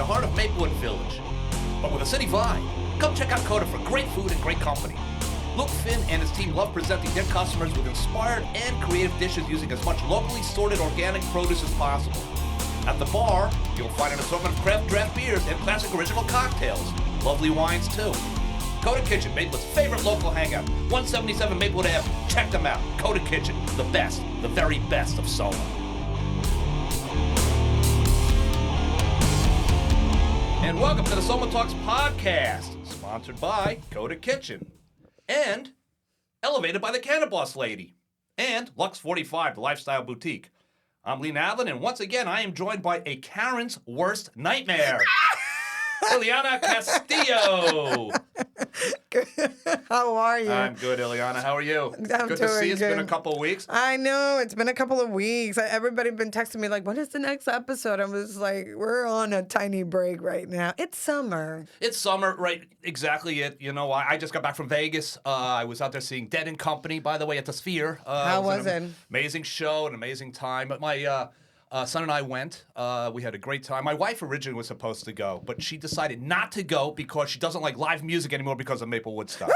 the heart of Maplewood Village, but with a city vibe. Come check out Coda for great food and great company. Luke Finn and his team love presenting their customers with inspired and creative dishes using as much locally sorted organic produce as possible. At the bar, you'll find an assortment of craft draft beers and classic original cocktails. Lovely wines, too. Coda Kitchen, Maplewood's favorite local hangout. 177 Maplewood Ave. Check them out. Coda Kitchen, the best, the very best of Soma. And welcome to the Soma Talks podcast, sponsored by Coda Kitchen. And elevated by the Canada Boss Lady. And Lux 45, the lifestyle boutique. I'm Ileana, and once again, I am joined by a Karen's worst nightmare. Ileana Castillo. How are you? I'm good, Ileana. How are you? I'm good doing to see you. It's been good. a couple of weeks. I know. It's been a couple of weeks. Everybody been texting me like, when is the next episode? I was like, we're on a tiny break right now. It's summer. It's summer, right? Exactly it. You know, I just got back from Vegas. I was out there seeing Dead and Company, by the way, at the Sphere. How was it? Amazing show, an amazing time. But my son and I went. We had a great time. My wife originally was supposed to go, but she decided not to go because she doesn't like live music anymore because of Maple Woodstock.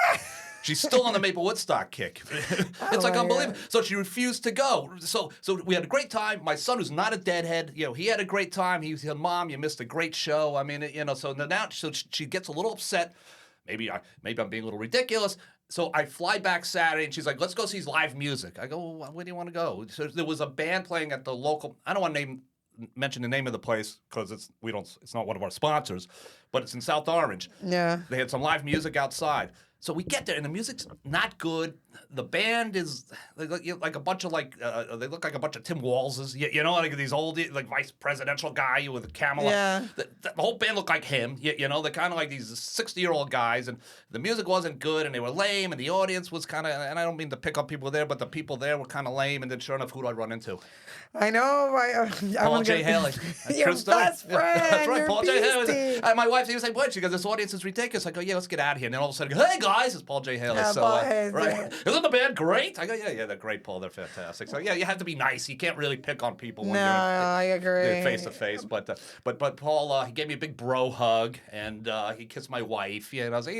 She's still on the Maple Woodstock kick. It's like unbelievable. God. So she refused to go. So we had a great time. My son, who's not a deadhead, he had a great time. He said, "Mom, you missed a great show." I mean, so now she gets a little upset. Maybe I'm being a little ridiculous. So I fly back Saturday, and she's like, "Let's go see live music." I go, "Well, where do you want to go?" So there was a band playing at the local. I don't want to mention the name of the place because it's not one of our sponsors, but it's in South Orange. Yeah. They had some live music outside. So we get there, and the music's not good. The band is like a bunch of they look like a bunch of Tim Walzes, like these old vice presidential guy with a camel. Yeah. The whole band looked like him. They're kind of like these 60-year-old guys, and the music wasn't good, and they were lame, and the audience was kind of. And I don't mean to pick up people there, but the people there were kind of lame. And then, sure enough, who do I run into? I know. Paul J. Haley. Your best friend. That's right, your Paul J. Haley. beastie. My wife, she was like, "What?" She goes, "This audience is ridiculous." I go, "Yeah, let's get out of here." And then all of a sudden, I go, "Hey guys, it's Paul J. Haley." Yeah, So, Paul Hayes, right? yeah. Isn't the band great? I go, "Yeah, they're great, Paul. They're fantastic." So yeah, you have to be nice. You can't really pick on people when No, I agree. you're face to face. But Paul, he gave me a big bro hug, and he kissed my wife. Yeah, and I was like,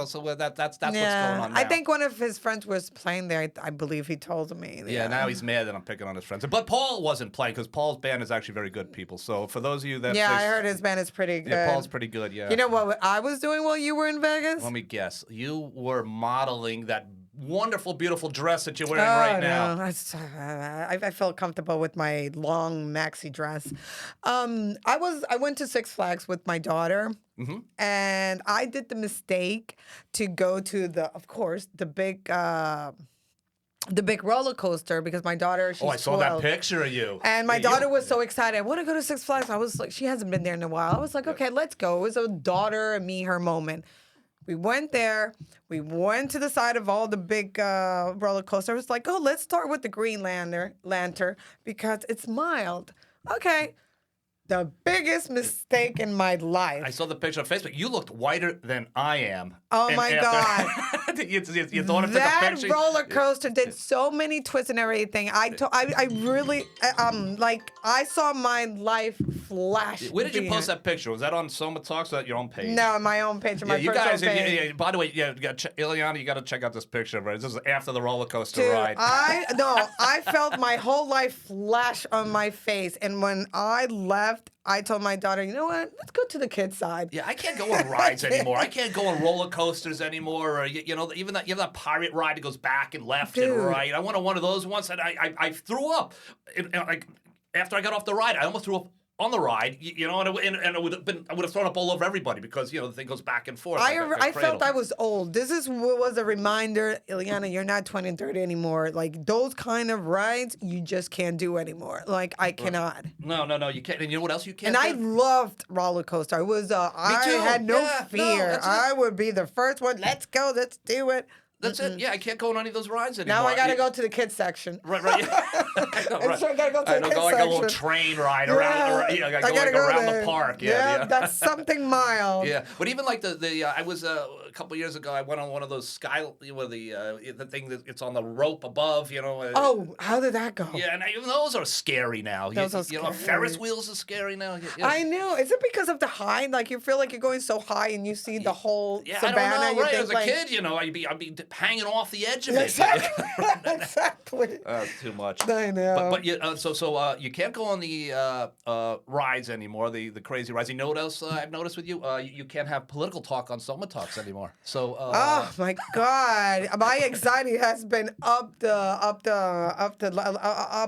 so that's what's going on now. I think one of his friends was playing there. I believe he told me. Yeah, now he's mad that I'm picking on his friends. But Paul wasn't playing because Paul's band is actually very good people. So for those of you that I heard his band is pretty good. Yeah, Paul's pretty good. Yeah. You know what I was doing while you were in Vegas? Let me guess. You were modeling that wonderful, beautiful dress that you're wearing right now. No. I felt comfortable with my long maxi dress. I went to Six Flags with my daughter, and I did the mistake to go to the big roller coaster because my daughter, she's I saw 12. that picture of you. And my daughter was so excited. I want to go to Six Flags. I was like, she hasn't been there in a while. I was like, okay, let's go. It was a daughter and me, her moment. We went there. We went to the side of all the big roller coasters. I was like, oh, let's start with the Green Lantern because it's mild. Okay. The biggest mistake in my life. I saw the picture on Facebook. You looked whiter than I am. Oh, my God. you thought it took a That picture? roller coaster did so many twists and everything. I really, I saw my life flash. Where did you post that picture? Was that on Soma Talks or at your own page? No, my own page, my you personal guys, page. by the way, Ileana, you got to check out this picture. Right? This is after the roller coaster Dude, ride. I felt my whole life flash on my face. And when I left, I told my daughter, you know what? Let's go to the kids' side. Yeah, I can't go on rides anymore. I can't go on roller coasters anymore. Or, even that pirate ride that goes back and left and right. I went on one of those once, and I threw up. After I got off the ride, I almost threw up on the ride, and I would have thrown up all over everybody because the thing goes back and forth. I felt I was old. This was a reminder, Ileana, you're not 20 and 30 anymore. Like those kind of rides, you just can't do anymore. Like I cannot. No, you can't. And you know what else you can't? And I loved roller coaster. I had no fear. I would be the first one. Let's go. Let's do it. That's it. Yeah, I can't go on any of those rides anymore. Now I got to go to the kids section. Right. I know, right. So I got to go to the kids go like section. a little train ride around. I gotta go around the park. Yeah. That's something mild. Yeah, but even like I was a couple years ago. I went on one of those the thing that it's on the rope above. Oh, how did that go? Yeah, and even those are scary now. Those are scary. Ferris wheels are scary now. Yeah. I know. Is it because of the high? Like you feel like you're going so high and you see the whole savannah. I don't know. Right, you as a kid, I'd be hanging off the edge of it. Exactly. Exactly. Too much. I know. But you can't go on the rides anymore. The crazy rides. You know what else I've noticed with you? You can't have political talk on Soma Talks anymore. So. Oh my God! My anxiety has been up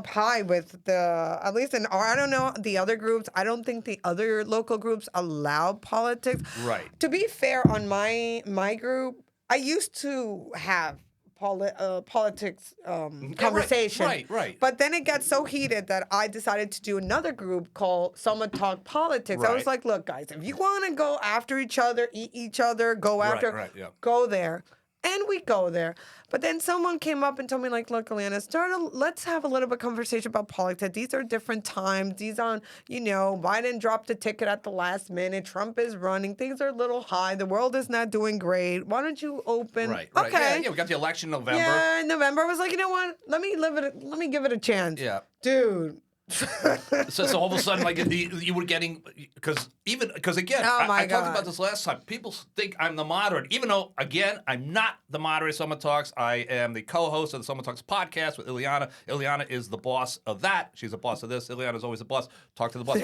high with at least in I don't know the other groups. I don't think the other local groups allow politics. Right. To be fair, on my group, I used to have politics conversation. Right. But then it got so heated that I decided to do another group called Soma Talk Politics. I was like, look, guys, if you want to go after each other, eat each other, go after, go there. And we go there. But then someone came up and told me, like, look, Ileana, let's have a little bit of conversation about politics. These are different times. These are, Biden dropped the ticket at the last minute. Trump is running. Things are a little high. The world is not doing great. Why don't you open? Right. Okay. Yeah, we got the election in November. Yeah, in November. I was like, you know what? Let me give it a chance. Yeah. Dude. so all of a sudden, like you were getting because again, I talked about this last time. People think I'm the moderate, even though again I'm not the moderate of Soma Talks. I am the co-host of the Soma Talks podcast with Ileana. Ileana is the boss of that. She's the boss of this. Ileana is always the boss. Talk to the boss.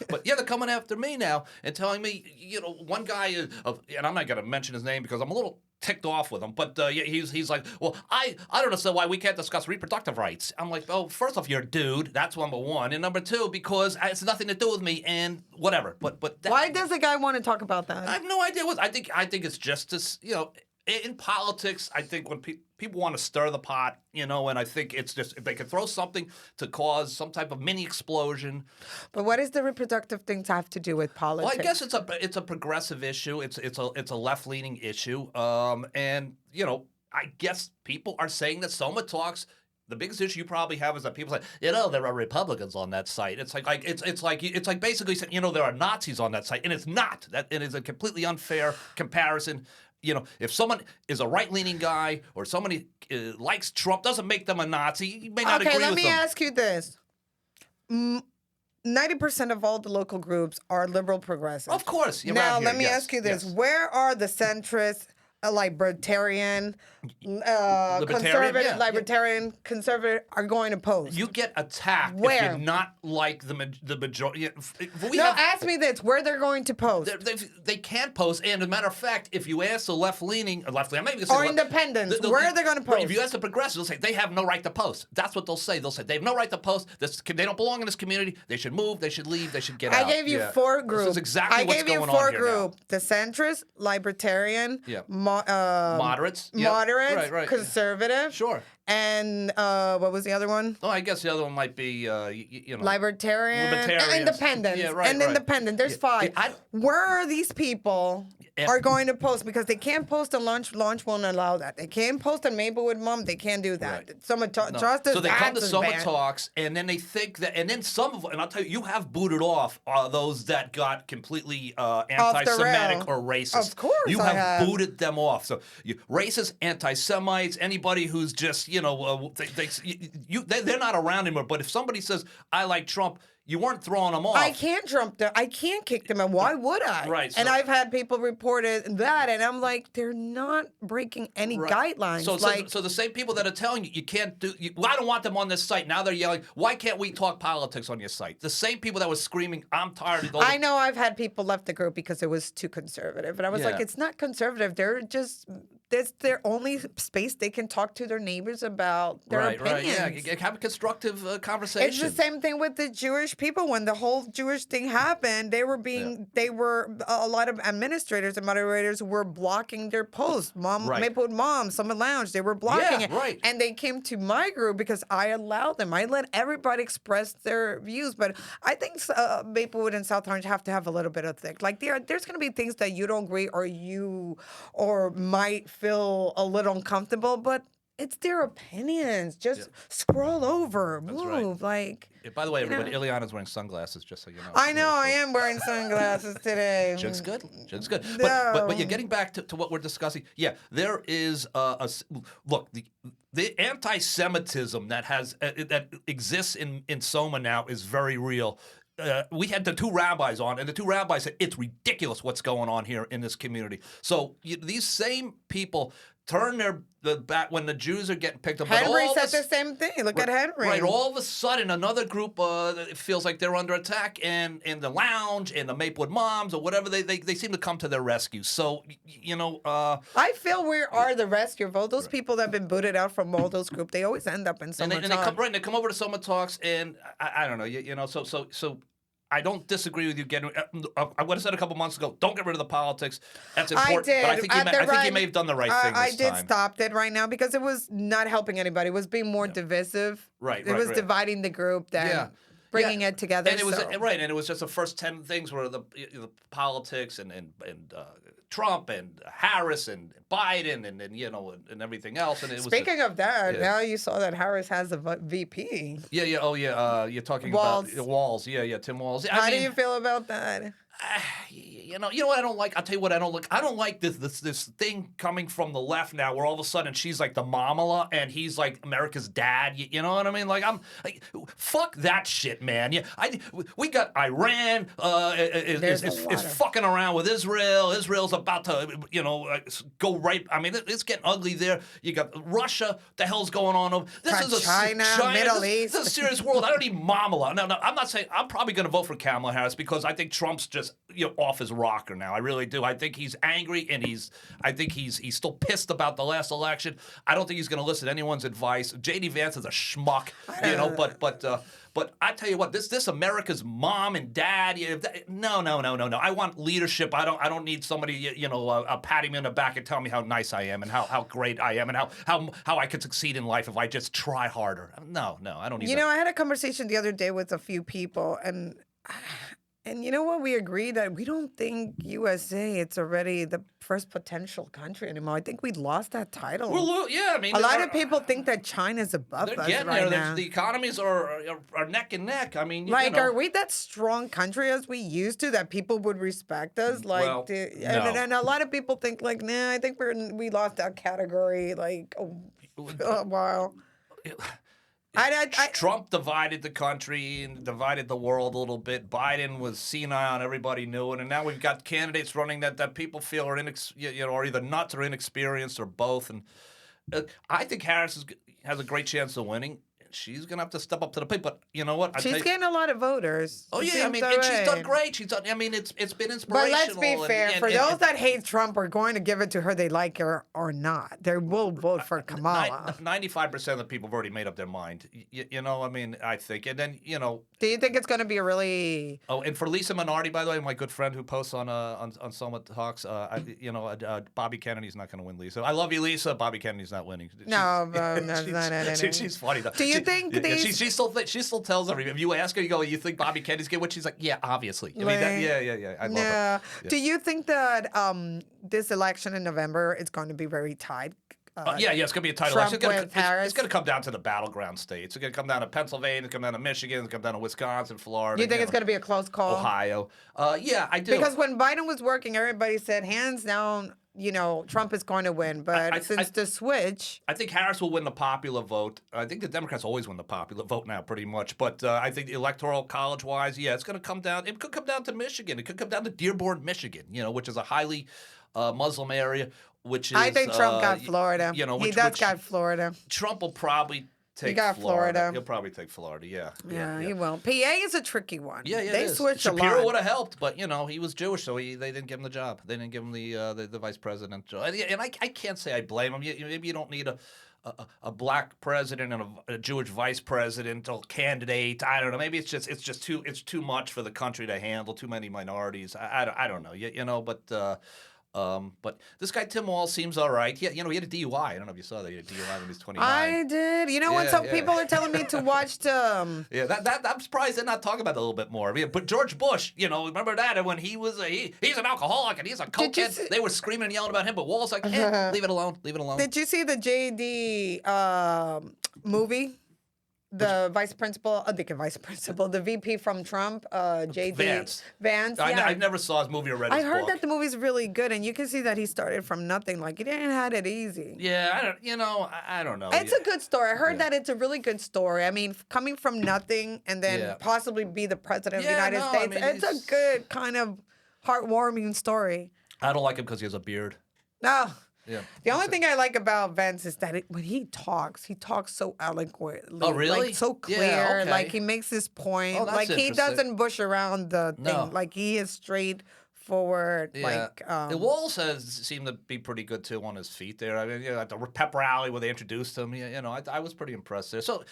But they're coming after me now and telling me, one guy and I'm not going to mention his name because I'm a little ticked off with him, but he's like, well, I don't understand why we can't discuss reproductive rights. I'm like, oh, first off, you're a dude. That's number one, and number two, because it's nothing to do with me and whatever. But why does the guy want to talk about that? I have no idea. I think it's just this, in politics. I think when people want to stir the pot, and I think it's just if they could throw something to cause some type of mini explosion. But what does the reproductive things have to do with politics? Well, I guess it's a progressive issue. It's a left leaning issue. And I guess people are saying that Soma Talks. The biggest issue you probably have is that people say, there are Republicans on that site. It's like basically saying, there are Nazis on that site, and it's not. That it is a completely unfair comparison. If someone is a right-leaning guy or somebody likes Trump, doesn't make them a Nazi. You may not agree with them. Okay, let me ask you this. 90% of all the local groups are liberal progressive. Of course. Now, let me ask you this. Yes. Where are the centrists, libertarian, conservative, conservative are going to post? You get attacked if you're not like the majority. Ask me this: where they're going to post? They can't post, and as a matter of fact, if you ask the left-leaning, I'm not even going to say independents, where are they going to post? If you ask the progressives, they'll say they have no right to post. That's what they'll say. They'll say they have no right to post. They don't belong in this community. They should move. They should leave. They should get out. I gave you four groups. This is exactly what's going on here. I gave you four groups: the centrist, libertarian, moderates, right. Conservative, sure. And what was the other one? Oh, I guess the other one might be libertarian, independent, independent. There's five. Where are these people are going to post? Because they can't post on launch. Launch won't allow that. They can't post on Maplewood Mom. They can't do that. Right. So they come to Soma Talks, and then they think that, and then some of, and I'll tell you, you have booted off those that got completely anti-Semitic or racist. Of course, you have booted them off. So racist, anti-Semites, anybody who's just they're not around anymore. But if somebody says I like Trump, you weren't throwing them off. I can't I can't kick them, and why would I? Right. And I've had people reported that, and I'm like, they're not breaking any guidelines. So the same people that are telling you can't do. I don't want them on this site. Now they're yelling, why can't we talk politics on your site? The same people that were screaming, I'm tired of those. I know I've had people left the group because it was too conservative, and I was like, it's not conservative. They're just. That's their only space they can talk to their neighbors about their opinions. Right. Yeah, have a constructive conversation. It's the same thing with the Jewish people. When the whole Jewish thing happened, they were a lot of administrators and moderators were blocking their posts. Maplewood Mom, Summit Lounge, they were blocking it. Right. And they came to my group because I allowed them. I let everybody express their views. But I think Maplewood and South Orange have to have a little bit of thick. Like there's going to be things that you don't agree or might feel a little uncomfortable, but it's their opinions. Just scroll over, move. Like, By the way, everybody, Ileana's wearing sunglasses, just so you know. I know, I am wearing sunglasses today. Jig's good. Jig's good. No. But yeah, getting back to what we're discussing, yeah, there is look, the anti-Semitism that exists in Soma now is very real. We had the two rabbis on, and the two rabbis said it's ridiculous what's going on here in this community. So these same people turn the back when the Jews are getting picked up. Henry said the same thing. Look at Henry. Right. All of a sudden, another group feels like they're under attack, and the lounge and the Maplewood moms or whatever, they seem to come to their rescue. So, I feel we are the rescue of all those people that have been booted out from all those groups. They always end up in Soma and they come over to Soma Talks, and I don't know, so I don't disagree with you getting. I would have said a couple months ago, don't get rid of the politics. That's important. I did. But I think you may have done the right thing this time. I did stop it right now because it was not helping anybody. It was being more divisive. Right. It was dividing the group than bringing it together. And it was and it was just the first 10 things were the politics and Trump and Harris and Biden and everything else. And it was Speaking of that, now you saw that Harris has a VP. Yeah. Oh yeah. You're talking Walz. about Walz. Yeah. Tim Walz. How do you feel about that? You know what I don't like? I'll tell you what I don't like. I don't like this thing coming from the left now, where all of a sudden she's like the mamala and he's like America's dad. You know what I mean? Like fuck that shit, man. Yeah, we got Iran is fucking around with Israel. Israel's about to go right. I mean, it's getting ugly there. You got Russia. The hell's going on? This is China, Middle East. This is a serious world. I don't need mamala. No, I'm not saying. I'm probably going to vote for Kamala Harris because I think Trump's just off his rocker now. I really do. I think he's angry and I think he's still pissed about the last election. I don't think he's going to listen to anyone's advice. J.D. Vance is a schmuck, but I tell you what, this America's mom and dad. No. I want leadership. I don't need somebody patting me on the back and telling me how nice I am and how great I am and how I could succeed in life if I just try harder. No, I don't need that. I had a conversation the other day with a few people and you know what? We agreed that we don't think USA it's already the first potential country anymore. I think we lost that title. Well, yeah, I mean, a lot of people think that China's above us right now. The economies are neck and neck. I mean, are we that strong country as we used to that people would respect us? No. And a lot of people think like, nah, I think we lost that category like a while. Trump divided the country and divided the world a little bit. Biden was senile and everybody knew it. And now we've got candidates running that people feel are are either nuts or inexperienced or both. And I think Harris has a great chance of winning. She's going to have to step up to the plate. But you know what? She's getting a lot of voters. Oh, yeah. I mean, and she's done great. It's been inspirational. But let's be fair. For those that hate Trump are going to give it to her, they like her or not. They will vote for Kamala. 95% of the people have already made up their mind. I mean, I think. And then, Do you think it's going to be a really... Oh, and for Lisa Minardi, by the way, my good friend who posts on Soma Talks, Bobby Kennedy's not going to win, Lisa. I love you, Lisa. Bobby Kennedy's not winning. No. She's funny, though. Do you think these... She still tells everybody. If you ask her, you go, you think Bobby Kennedy's going to win? She's like, yeah, obviously. I mean, yeah. I love her. Yeah. Do you think that this election in November is going to be very tight? It's going to be a tight Trump election. It's going to come down to the battleground states. It's going to come down to Pennsylvania, it's going to come down to Michigan, it's going to come down to Wisconsin, Florida. You think it's going to be a close call? Ohio. Yeah, I do. Because when Biden was working, everybody said, hands down, Trump is going to win. But since the switch... I think Harris will win the popular vote. I think the Democrats always win the popular vote now, pretty much. But I think electoral college-wise, it's going to come down. It could come down to Michigan. It could come down to Dearborn, Michigan, which is a highly Muslim area, I think Trump got Florida. He got Florida. Trump will probably take Florida. He'll probably take Florida, yeah. He will. PA is a tricky one. Yeah, they switched a lot. Shapiro would have helped, but, he was Jewish, so they didn't give him the job. They didn't give him the vice president job. And I can't say I blame him. Maybe you don't need a black president and a Jewish vice president or candidate. I don't know. Maybe it's too much for the country to handle. Too many minorities. I don't know. But But this guy Tim Wall seems all right. Yeah, he had a DUI. I don't know if you saw that. He had a DUI when he was 29. I did. You know what? Yeah, Some yeah. people are telling me to watch the. Yeah, that I'm surprised they're not talking about that a little bit more. Yeah, but George Bush, remember that? And when he was he's an alcoholic and he's a cokehead, they were screaming and yelling about him. But Wall's like, leave it alone, leave it alone. Did you see the JD movie? The vice principal, the VP from Trump, JD Vance. Vance. Yeah. I never saw his movie or read I his heard book. that the movie's really good, and you can see that he started from nothing. Like he didn't have it easy. Yeah, I don't know. It's a good story. I heard that it's a really good story. I mean, coming from nothing and then possibly be the president of the United States, it's a good kind of heartwarming story. I don't like him because he has a beard. No. Yeah. The only thing I like about Vance is that when he talks so eloquently. Oh, really? Like, so clear. Yeah, okay. Like, he makes his point. Oh, that's like, he interesting. doesn't bush around the thing. No. Like, he is straightforward. Yeah. Like, The Wall seemed to be pretty good, too, on his feet there. I mean, at the pep rally where they introduced him, I was pretty impressed there. So,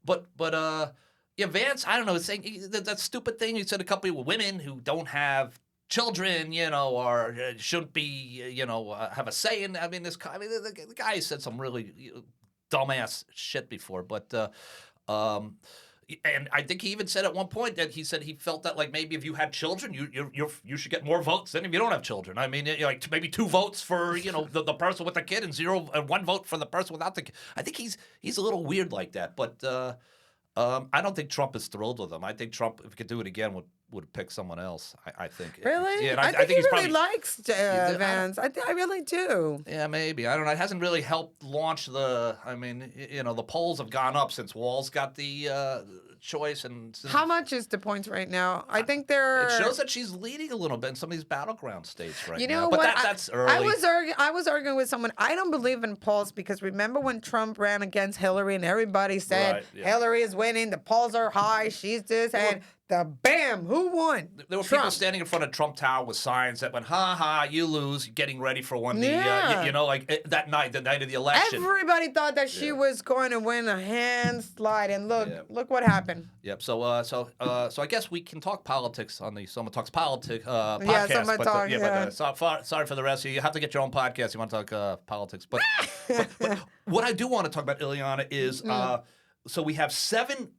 but Vance, I don't know, saying that stupid thing you said a couple of women who don't have children, or shouldn't be, have a say in. I mean, the guy said some really dumbass shit before, but and I think he even said at one point that he said he felt that like maybe if you had children, you should get more votes than if you don't have children. I mean, like maybe 2 votes for the person with the kid and 1 vote for the person without the kid. I think he's a little weird like that, but I don't think Trump is thrilled with him. I think Trump, if he could do it again, would pick someone else. I think. really? Yeah, and I think he he's really probably, likes Vance. I really do. Yeah, maybe. I don't know. It hasn't really helped launch the. I mean, the polls have gone up since Wall's got the choice. And How much is the points right now? I think they're. It shows that she's leading a little bit in some of these battleground states right You now. know But what? that's early. I was arguing with someone. I don't believe in polls because remember when Trump ran against Hillary and everybody said Right, yeah. Hillary is winning, the polls are high, she's this, and bam, who won? There were Trump. people standing in front of Trump Tower with signs that went, "Ha ha, you lose," getting ready for when Yeah. that night, the night of the election. Everybody thought that she was going to win a handslide, and look what happened. Yep. So I guess we can talk politics on the Soma Talks Politics podcast. Soma but, Talk, sorry for the rest of you. You have to get your own podcast. You want to talk politics, but what I do want to talk about, Ileana, is so we have 7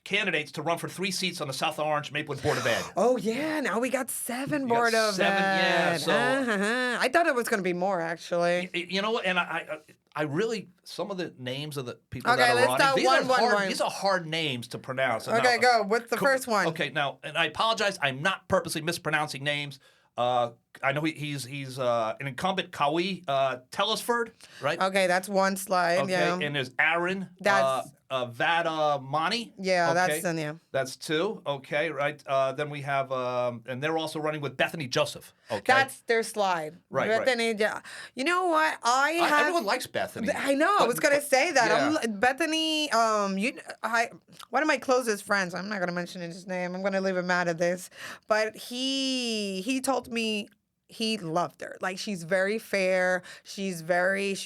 candidates to run for 3 seats on the South Orange Maplewood Board of Ed. Oh yeah, now we got 7 board of 7, yeah, Ed. so- I thought it was going to be more actually. You know what? And I really, some of the names of the people Okay, that are let's running, start one. these are hard names to pronounce. And Okay, now- go. What's the first one? Okay, now, and I apologize, I'm not purposely mispronouncing names. I know he's an incumbent, Kawi Telesford, right? Okay, that's one slide. Okay, Yeah. and there's Aaron That's- Vadamani. Yeah, okay. that's That's 2. Okay, right. Then we have, and they're also running with Bethany Joseph. Okay, That's their slide. Right, Bethany, yeah. You know what? everyone likes Bethany. I know. I was gonna say that. Yeah. Bethany. One of my closest friends. I'm not gonna mention his name. I'm gonna leave him out of this. But he told me he loved her. Like she's very fair. She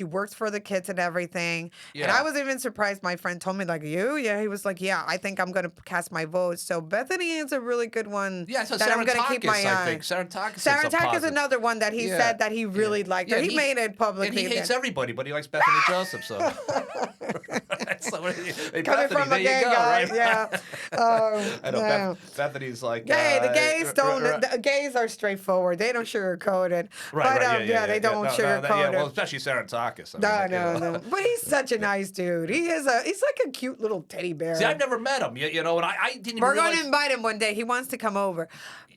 works for the kids and everything. And Yeah. I was even surprised. My friend told me like, you? Yeah. He was like, yeah, I think I'm going to cast my vote. So Bethany is a really good one. Yeah, so that I'm going to keep my eye. I think Sarantakis. Sarantak is another one that he Yeah. said that he really liked her. Yeah, he made it public. And he hates everybody, but he likes Bethany Joseph, so. So, hey, Coming Bethany, from there a you gay go, guy, right? yeah. I know, Yeah. Bethany's like. Gay, the gays don't. right. The gays are straightforward. They don't sugarcoat it. Right, but right, they don't sugarcoat yeah, it. well, especially Sarantakis. I mean, No. But he's such a nice dude. He's like a cute little teddy bear. See, I've never met him, and I didn't even We're realize. going to invite him one day. He wants to come over.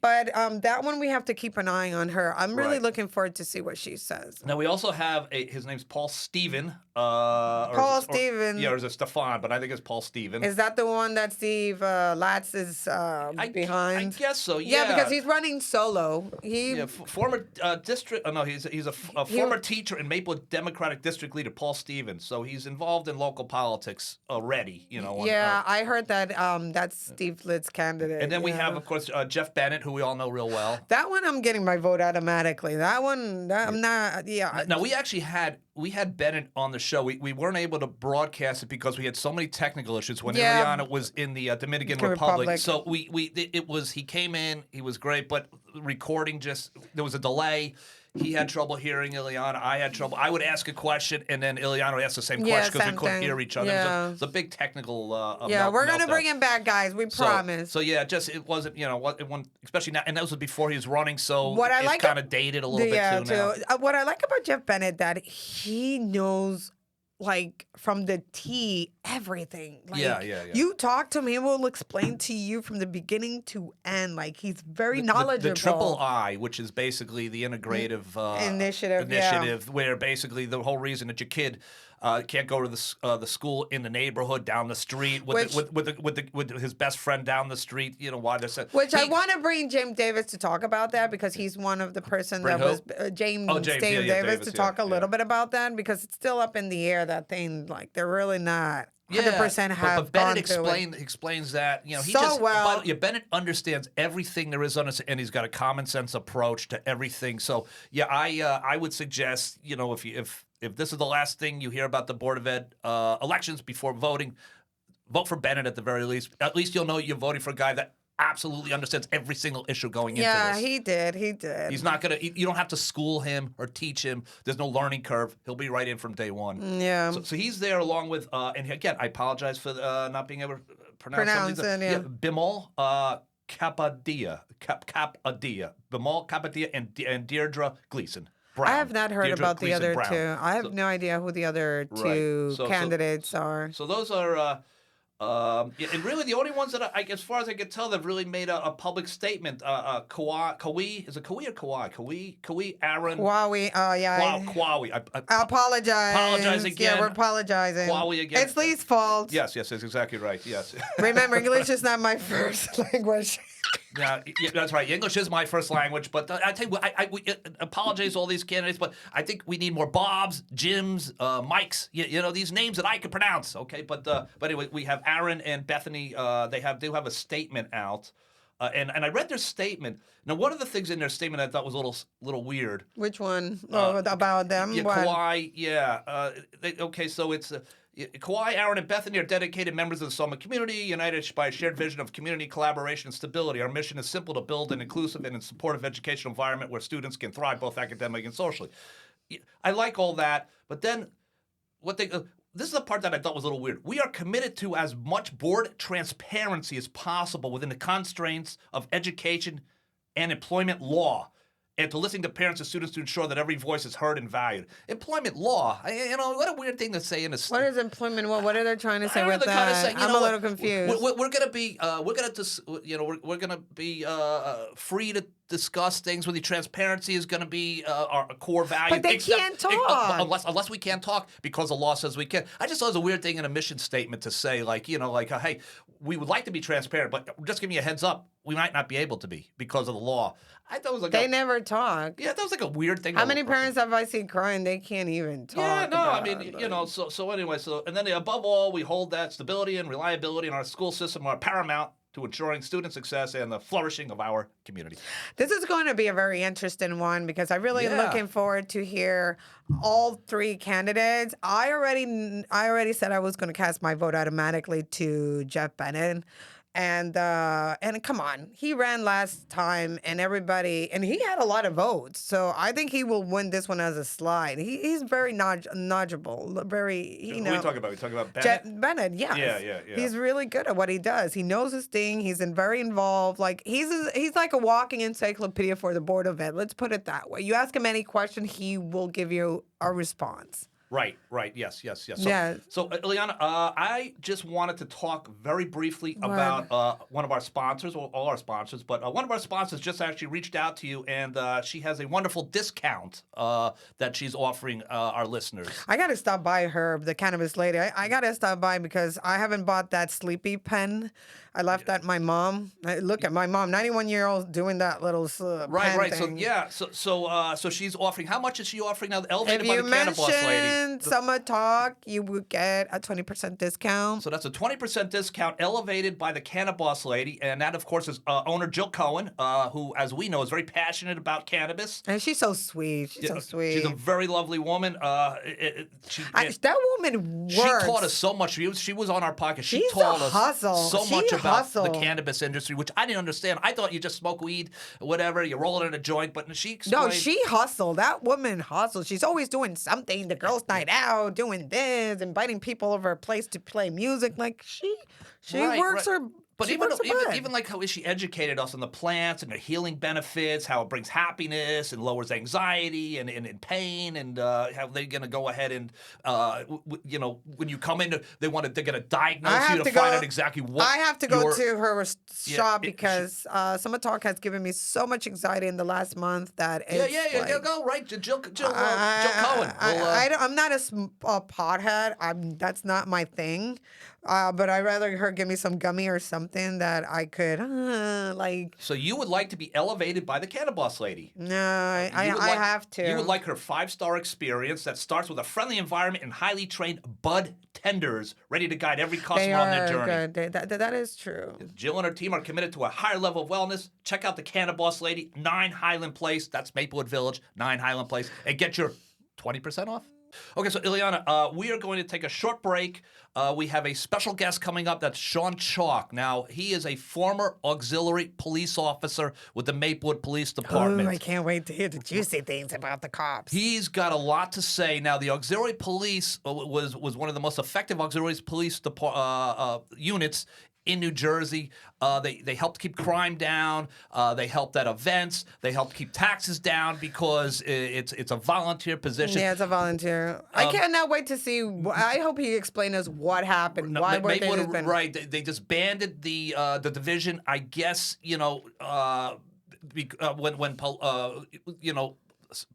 But that one we have to keep an eye on her. I'm really Right. looking forward to see what she says. Now we also have his name's Paul Stephen. Stephen. Yeah, or is it Stefan? But I think it's Paul Stephen. Is that the one that Steve Latz is behind? I guess so. Yeah, Yeah, because he's running solo. Former district. Oh no, he's a former teacher and Maplewood Democratic District Leader, Paul Stevens. So he's involved in local politics already. I heard that that's Steve Litt's candidate. And then we have, of course, Jeff Bennett, who we all know real well. That one I'm getting my vote automatically. That one, I'm not. Yeah. Now we actually had we had Bennett on the show. We weren't able to broadcast it because we had so many technical issues when Yeah. Ileana was in the Dominican Republic. Republic. So he came in, he was great, but recording there was a delay. He had trouble hearing Ileana. I had trouble. I would ask a question, and then Ileana would ask the same question because we same couldn't thing. hear each other. Yeah. It was a big technical We're gonna meltdown. bring him back, guys. We promise. So yeah, it wasn't, especially now, and that was before he was running, so What I it's like kind of dated a little bit too now. What I like about Jeff Bennett that he knows, like, from the T, everything. Like, Yeah. You talk to him, he will explain to you from the beginning to end. Like, he's very knowledgeable. The triple I, which is basically the integrative initiative, where basically the whole reason that your kid can't go to the school in the neighborhood down the street with his best friend down the street. Why they're saying. I want to bring James Davis to talk about that because he's one of the person Bring that was who? James Davis Davis to talk a little yeah. bit about that because it's still up in the air. That thing, like, they're really not 100% Yeah, have but Bennett gone to it. explains that he So well. Bennett understands everything there is on it, and he's got a common sense approach to everything. So yeah, I would suggest if this is the last thing you hear about the Board of Ed elections before voting, vote for Bennett at the very least. At least you'll know you're voting for a guy that absolutely understands every single issue going into this. Yeah, he did. He's not gonna. You don't have to school him or teach him. There's no learning curve. He'll be right in from day one. Yeah. So he's there along with. And again, I apologize for not being able to pronounce some of these. it, yeah. Bimal Kapadia, Bimal Kapadia, and Deirdre Gleason. Brown. I have not heard Deirdre about the Gleason other Brown. two. I have no idea who the other two candidates are. So those are. And really, the only ones that as far as I can tell, they've really made a public statement. Kawi, is it Kawi or Kawhi? Kawi, Aaron. Kwawi, yeah. Kwawi. I apologize. Apologize again. Yeah, we're apologizing. Kwawi again. It's Lee's fault. Yes, that's exactly right. Yes. Remember, English is not my first language. Yeah, that's right. English is my first language, but I tell you, we apologize to all these candidates, but I think we need more Bobs, Jims, Mikes. These names that I can pronounce. Okay, but anyway, we have Aaron and Bethany. They do have a statement out, and I read their statement. Now, one of the things in their statement I thought was a little weird. Which one? About them? Yeah, What? Kauai. Yeah. So it's. Kauai, Aaron, and Bethany are dedicated members of the Soma community, united by a shared vision of community collaboration and stability. Our mission is simple: to build an inclusive and supportive educational environment where students can thrive both academically and socially. I like all that, but then this is the part that I thought was a little weird. We are committed to as much board transparency as possible within the constraints of education and employment law, and to listening to parents and students to ensure that every voice is heard and valued. Employment law, what a weird thing to say in a. What is employment law? What are they trying to say with that? I'm a little confused. We're gonna be free to discuss things with you. Transparency is gonna be our core value. But they can't talk unless we can't talk because the law says we can. I just thought it was a weird thing in a mission statement to say, hey, we would like to be transparent, but just giving you a heads up, we might not be able to be because of the law. I thought it was like they never talk. Yeah, that was like a weird thing. How many parents have I seen crying? They can't even talk. Yeah, no, I mean, So anyway, and then above all, we hold that stability and reliability in our school system are paramount to ensuring student success and the flourishing of our community. This is going to be a very interesting one because I really am looking forward to hear all three candidates. I already said I was going to cast my vote automatically to Jeff Bennett. And come on, he ran last time, and he had a lot of votes. So I think he will win this one as a slide. He's very knowledgeable, very Who are we talking about? We talking about Bennett? Bennett, yes. Yeah. He's really good at what he does. He knows his thing. He's very involved. Like he's like a walking encyclopedia for the Board of Ed. Let's put it that way. You ask him any question, he will give you a response. Right. Yes. So Ileana, I just wanted to talk very briefly about one of our sponsors, well, all our sponsors, but one of our sponsors just actually reached out to you, and she has a wonderful discount that she's offering our listeners. I got to stop by her, the cannabis lady. I got to stop by because I haven't bought that sleepy pen. I left that my mom. Look at my mom, 91-year-old, doing that little pen Right. thing. So she's offering. How much is she offering now? Elevated by the Cannabis lady. mention Soma Talk, you would get a 20% discount. So that's a 20% discount elevated by the cannabis lady. And that, of course, is owner Jill Cohen, who, as we know, is very passionate about cannabis. And she's so sweet. She's so sweet. She's a very lovely woman. That woman works. She taught us so much. She was on our podcast. She She's taught a us hustle. so She much about the hustled. cannabis industry, which I didn't understand. I thought you just smoke weed, whatever, you roll it in a joint, but she explained. No, she hustled. That woman hustled. She's always doing something. The girls' night out, doing this, inviting people over her place to play music. Like she works her. But she even works her butt. even like how she educated us on the plants and the healing benefits, how it brings happiness and lowers anxiety and pain, and how they're gonna go ahead and when you come in, they're gonna diagnose you to find out exactly what. I have to go to her shop because Soma Talk has given me so much anxiety in the last month that it's go right, Jill Cohen. I'm not a pothead. That's not my thing. But I'd rather her give me some gummy or something that I could like. So you would like to be elevated by the cannabis lady? No, I have to. You would like her 5-star experience that starts with a friendly environment and highly trained bud tenders ready to guide every customer on their journey. Good. That is true. Jill and her team are committed to a higher level of wellness. Check out the Cannabis Lady, 9 Highland Place. That's Maplewood Village, 9 Highland Place, and get your 20% off. Okay, so Ileana, we are going to take a short break. We have a special guest coming up. That's Shaun Chalk. Now, he is a former auxiliary police officer with the Maplewood Police Department. Oh, I can't wait to hear the juicy things about the cops. He's got a lot to say. Now, the auxiliary police was one of the most effective auxiliary police units in New Jersey. They helped keep crime down. They helped at events. They helped keep taxes down because it's a volunteer position. Yeah, it's a volunteer. I cannot wait to see. I hope he explains us what happened. Why were they disbanded? Right. They disbanded the division. I guess when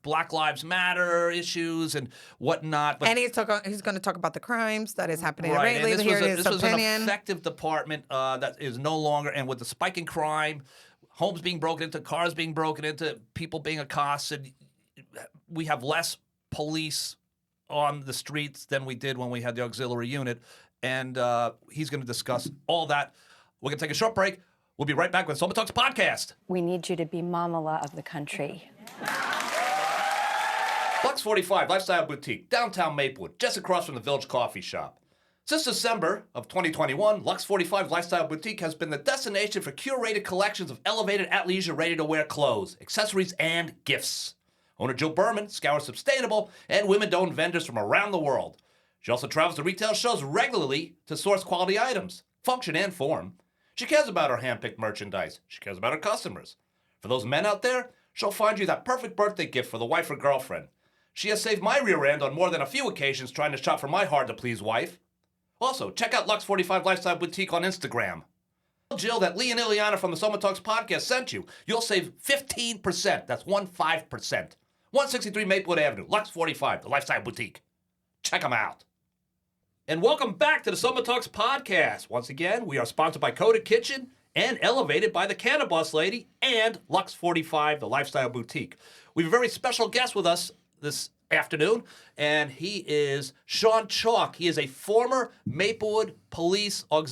Black Lives Matter issues and whatnot. And he's going to talk about the crimes that is happening. Right. This was an effective department that is no longer, and with the spike in crime, homes being broken into, cars being broken into, people being accosted, we have less police on the streets than we did when we had the auxiliary unit. And he's going to discuss all that. We're going to take a short break. We'll be right back with Soma Talks Podcast. We need you to be Mamala of the country. Lux 45 Lifestyle Boutique, downtown Maplewood, just across from the Village Coffee Shop. Since December of 2021, Lux 45 Lifestyle Boutique has been the destination for curated collections of elevated athleisure ready-to-wear clothes, accessories, and gifts. Owner Jill Berman scours sustainable and women-owned vendors from around the world. She also travels to retail shows regularly to source quality items, function, and form. She cares about her hand-picked merchandise. She cares about her customers. For those men out there, she'll find you that perfect birthday gift for the wife or girlfriend. She has saved my rear end on more than a few occasions trying to shop for my hard-to-please wife. Also, check out Lux 45 Lifestyle Boutique on Instagram. Tell Jill that Lee and Ileana from the Soma Talks podcast sent you. You'll save 15%. That's 15%. 163 Maplewood Avenue, Lux 45, the Lifestyle Boutique. Check them out. And welcome back to the Soma Talks podcast. Once again, we are sponsored by Coda Kitchen and elevated by the Cannabis Lady and Lux 45, the Lifestyle Boutique. We have a very special guest with us this afternoon, and he is Shaun Chalk. He is a former Maplewood Police, a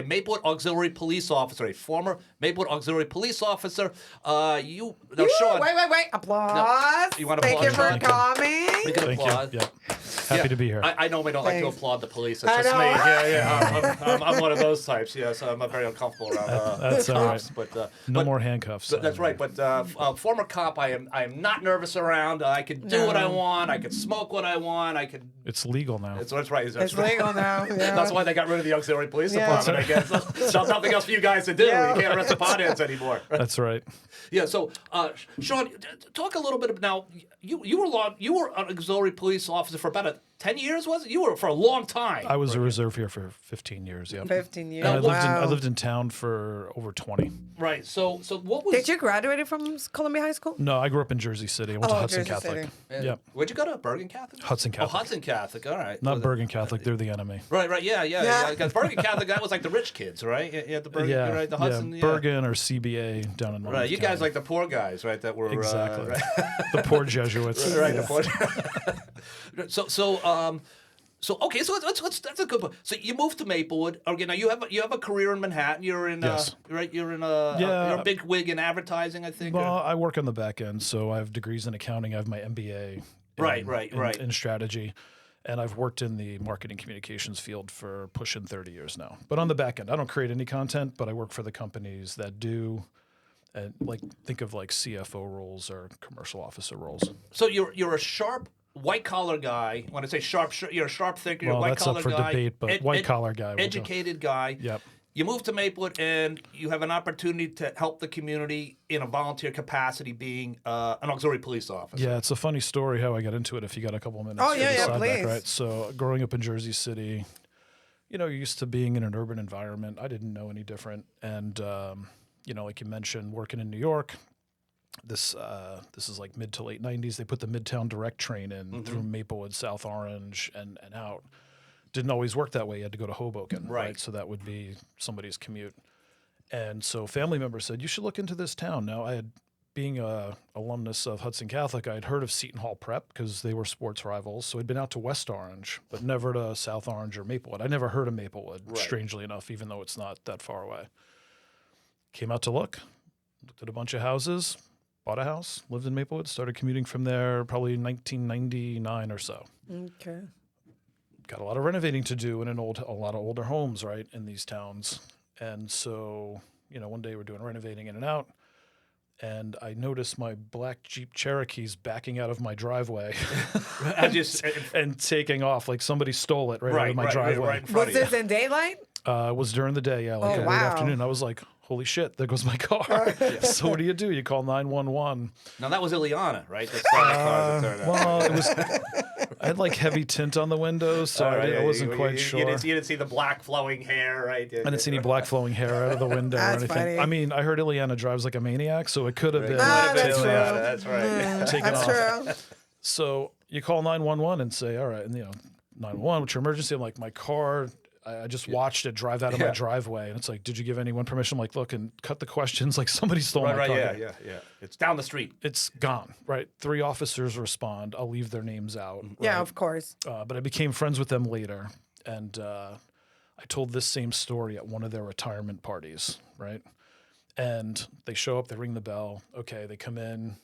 Maplewood Auxiliary Police officer, a former Maplewood Auxiliary Police officer. Shaun. Wait. Applause. No, you want to Thank applaud, you for Shaun? coming. We can Thank applaud. you. Yeah. Happy to be here. I normally don't like to Thanks. applaud the police. I It's just know. me. Yeah. I'm one of those types. Yeah, so I'm very uncomfortable around That's all cops. right. But No more handcuffs. That's right. But former cop, I am not nervous around. I can do what I want. I can smoke what I want. I can. It's legal now. That's right. It's legal now. Yeah. That's why they got rid of the auxiliary police Yeah. department. I guess there's nothing else for you guys to do. Yeah. You can't arrest the potheads anymore. That's right. Yeah. So, Shaun, talk a little bit about now. You were an auxiliary police officer for about 10 years, was it? You were for a long time. I was a reserve here for 15 years. Yeah. 15 years. And I Wow. lived in town for over 20. Right. So what was... Did you graduate from Columbia High School? No, I grew up in Jersey City. I went to Hudson Jersey Catholic. City. Yep. Where'd you go to? Bergen Catholic? Hudson Catholic. Oh, Hudson Catholic. All right. Not Bergen Catholic. They're the enemy. Right. Yeah. Because Bergen Catholic, that was like the rich kids, right? You had the Bergen, Yeah. right? The Hudson. Yeah. Bergen or CBA down in Monmouth Right. You guys County. like the poor guys, right? That were Exactly. right? The poor Jesuits. Right. The poor. So okay, so let's that's a good point. So you moved to Maplewood. Okay, now you have a career in Manhattan. You're in Yes. right. You're in Yeah. you're a big wig in advertising, I think. Well, I work on the back end, so I have degrees in accounting. I have my MBA. In strategy, and I've worked in the marketing communications field for pushing 30 years now. But on the back end, I don't create any content, but I work for the companies that do. And think of like CFO roles or commercial officer roles. So you're a sharp white collar guy. When I say sharp, you're a sharp thinker. You're a Well, white that's collar up for guy. debate, but white collar guy. Educated guy. Yep. You move to Maplewood and you have an opportunity to help the community in a volunteer capacity, being an auxiliary police officer. Yeah, it's a funny story how I got into it. If you got a couple of minutes. Oh, to yeah, decide please. right? So growing up in Jersey City, you're used to being in an urban environment. I didn't know any different, and like you mentioned, working in New York. This is like mid to late 90s. They put the Midtown Direct train in through Maplewood, South Orange, and out. Didn't always work that way. You had to go to Hoboken, right? So that would be somebody's commute. And so family members said, you should look into this town. Now, being a alumnus of Hudson Catholic, I had heard of Seton Hall Prep because they were sports rivals. So I'd been out to West Orange, but never to South Orange or Maplewood. I never heard of Maplewood, strangely enough, even though it's not that far away. Came out to looked at a bunch of houses, bought a house, lived in Maplewood, started commuting from there probably 1999 or so. Okay. Got a lot of renovating to do in a lot of older homes, right, in these towns. And so, one day we're doing renovating in and out, and I noticed my black Jeep Cherokee's backing out of my driveway and taking off like somebody stole it out of my driveway. Right in front Was of you. this in daylight? It was during the day, like a late wow. afternoon. I was like, holy shit, there goes my car. So what do? You call 911. Now that was Ileana, right? That started the car that turned out. Well, it was. I had like heavy tint on the windows, so I wasn't quite sure. You didn't see the black flowing hair, right? I didn't see any black flowing hair out of the window or That's anything. funny. I mean, I heard Ileana drives like a maniac, so it could have been. That's true. That's right. Taken That's off. true. So you call 911 and say, all right, and 911, what's your emergency? I'm like, my car. I just watched it drive out of my driveway, and it's like, did you give anyone permission? I'm like, look, and cut the questions. Like somebody stole my car. Yeah. It's down the street. It's gone. Right. 3 officers respond. I'll leave their names out. Yeah, right? of course. But I became friends with them later, and I told this same story at one of their retirement parties, right? And they show up, they ring the bell. Okay, they come in,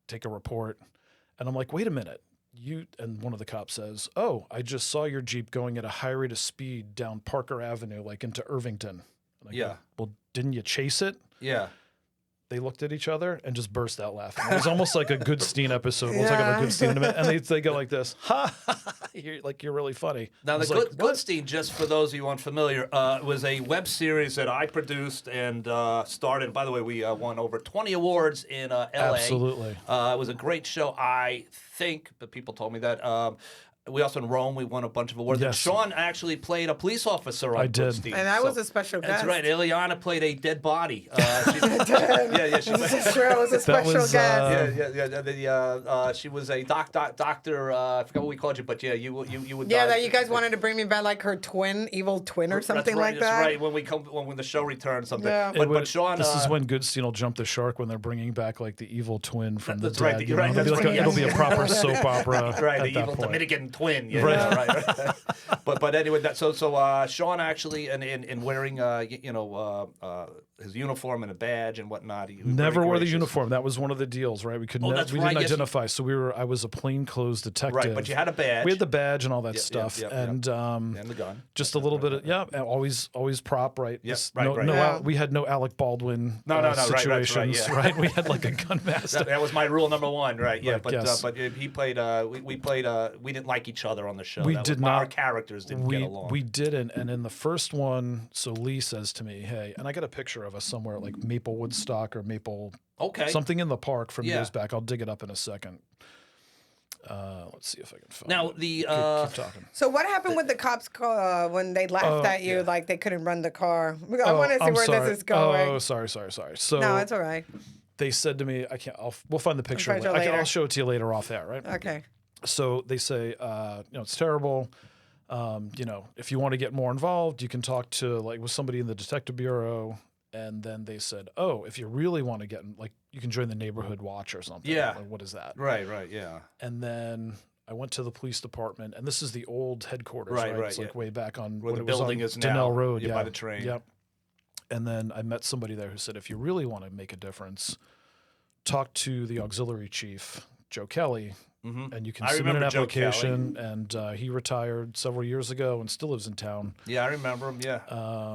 take a report, and I'm like, wait a minute. And one of the cops says, oh, I just saw your Jeep going at a high rate of speed down Parker Avenue, like into Irvington. And I go, well, didn't you chase it? Yeah. They looked at each other and just burst out laughing. It was almost like a Goodstein episode. We'll talk about Goodstein in a minute. And they go like this, ha, you're really funny. Now, I the was like, what? Goodstein, just for those of you unfamiliar, was a web series that I produced and started. By the way, we won over 20 awards in LA. Absolutely. It was a great show, I think, but people told me that. We also in Rome, we won a bunch of awards. Yes. And Shaun actually played a police officer on I did. Goodstein. And I was a special guest. That's right. Ileana played a dead body. She This is true. I was a special was, guest. She was a doctor. I forgot what we called you, but yeah, you would. Yeah, that you guys wanted to bring me back like her evil twin or something like that. That's right. When the show returns, something. Yeah. But Shaun, this is when Goodstein will jump the shark when they're bringing back like the evil twin from the That's dead. right. You know? Right. That's right. It'll be a proper soap opera. Right. At The that evil point. Dominican twin. Yeah, Right. right. But anyway, so Shaun actually in wearing his uniform and a badge and whatnot. He was Never very wore the gracious. uniform. That was one of the deals, right? We could we that's didn't right. Yes, identify, so I was a plainclothes detective. Right, but you had a badge. We had the badge and all that stuff, yep. and the gun. just a little bit of and always prop, right? Yep, This- right, no, right. no, Yeah. we had no Alec Baldwin No, right, that's right, situations, yeah. right? We had like a gun master. That was my rule number one, right? Yeah, Right, but yes. but he played. We played. We didn't like each other on the show. We That did was, Our not- characters didn't get along. We didn't, and in the first one, so Lee says to me, "Hey," and I got a picture of us somewhere like Maplewood Stock or Maple Okay. something in the park from Yeah. years back. I'll dig it up in a second. Let's see if I can find Now, it. the, Keep talking. So what happened with the cops when they laughed at you like they couldn't run the car? I want to see I'm where sorry. this is going. Oh, sorry. So No, it's all right. they said to me, I can't. We'll find the picture. find you later. later. I'll show it to you later off air, right? Okay. So they say, it's terrible. If you want to get more involved, you can talk to with somebody in the detective bureau. And then they said, oh, if you really want to get you can join the neighborhood watch or something. Yeah. Like, what is that? Right, yeah. And then I went to the police department, and this is the old headquarters, Right, right? right, It's yeah. way back on Where when the it was building on is now, Donnell Road, by the train. Yep. And then I met somebody there who said, if you really want to make a difference, talk to the auxiliary chief, Joe Kelly, and you can I submit an remember Joe application. And he retired several years ago and still lives in town. Yeah, I remember him, yeah.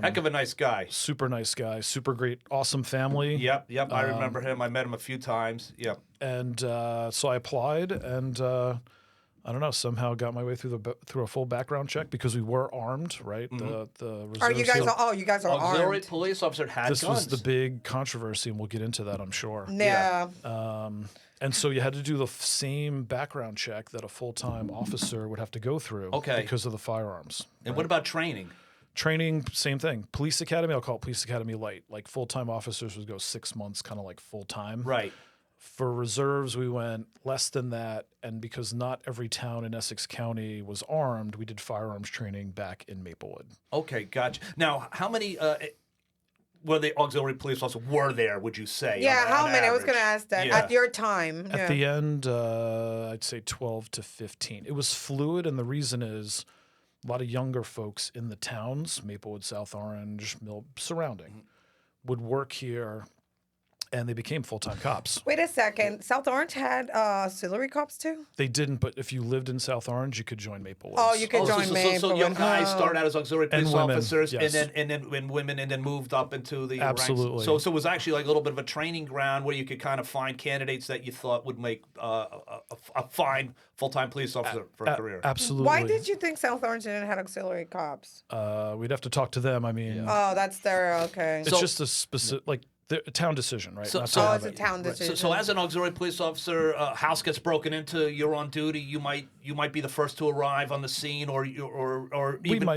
Heck of a nice guy. Super nice guy, super great, awesome family. Yep, I remember him. I met him a few times. Yep. And so I applied, and I don't know, somehow got my way through a full background check because we were armed, right? The Are reserve you guys? seal- You guys are Auxiliary armed. police officer had This guns. was the big controversy, and we'll get into that, I'm sure. Yeah. And so you had to do the same background check that a full-time officer would have to go through because of the firearms. And what about training? Training, same thing. Police Academy, I'll call it Police Academy Light. Like full-time officers would go 6 months, kind of like full-time. Right. For reserves, we went less than that. And because not every town in Essex County was armed, we did firearms training back in Maplewood. Okay, gotcha. Now, how many were the auxiliary police officers were there, would you say? Yeah. on How many? I was average? going to ask that. Yeah. At your time. At the end, I'd say 12 to 15. It was fluid, and the reason is a lot of younger folks in the towns, Maplewood, South Orange, Mill, surrounding, would work here, and they became full-time cops. Wait a second. South Orange had auxiliary cops too? They didn't, but if you lived in South Orange, you could join Maplewood. Oh, you could Oh, join so Maplewood. young guys started out as auxiliary And police women, officers, yes. and then women, and then moved up into the Absolutely. ranks. So it was actually like a little bit of a training ground where you could kind of find candidates that you thought would make a fine full-time police officer for a career. Absolutely. Why did you think South Orange didn't have auxiliary cops? We'd have to talk to them. I mean, Oh, that's their okay. it's just a specific, a town decision, right? So- Not to so- Oh, have it's a it. town Right. decision. So as an auxiliary police officer, house gets broken into, you're on duty. You might be the first to arrive on the scene, or we even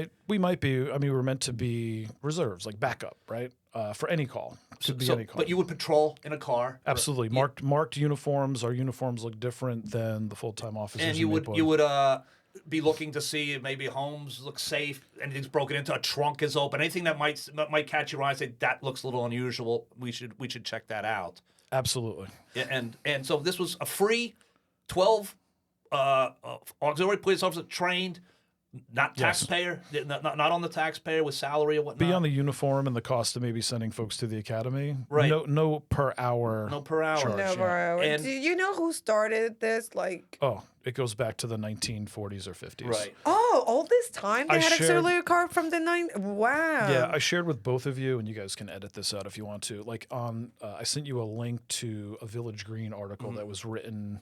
might be. I mean, we were meant to be reserves, like backup, right? For any call, could be any call. But you would patrol in a car. Absolutely. Marked uniforms. Our uniforms look different than the full-time officers. And in you Maplewood. would be looking to see if maybe homes look safe, anything's broken into, a trunk is open, anything that might catch your eye and say that looks a little unusual. We should check that out. Absolutely. Yeah, and so this was a free 12 auxiliary police officers trained, not Yes. taxpayer, not on the taxpayer with salary or whatnot. Beyond the uniform and the cost of maybe sending folks to the academy. Right. No per hour. No per hour. charge, No, yeah. bro. And- Do you know who started this? Like, Oh, it goes back to the 1940s or 50s. Right. all this time they I had shared- auxiliary car from the 90s. Wow. Yeah, I shared with both of you, and you guys can edit this out if you want to. Like I sent you a link to a Village Green article that was written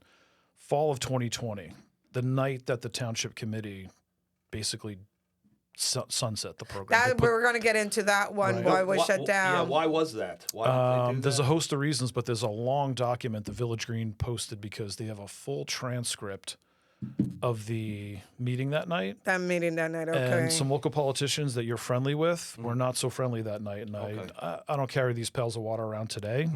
fall of 2020, the night that the township committee basically sunset the program. They That put- we're gonna get into that one. Right. Why it was shut down? Yeah, why was that? Why did they do There's that? a host of reasons, but there's a long document the Village Green posted because they have a full transcript of the meeting that night. That meeting that night. Okay. And some local politicians that you're friendly with were not so friendly that night. And I don't carry these pails of water around today.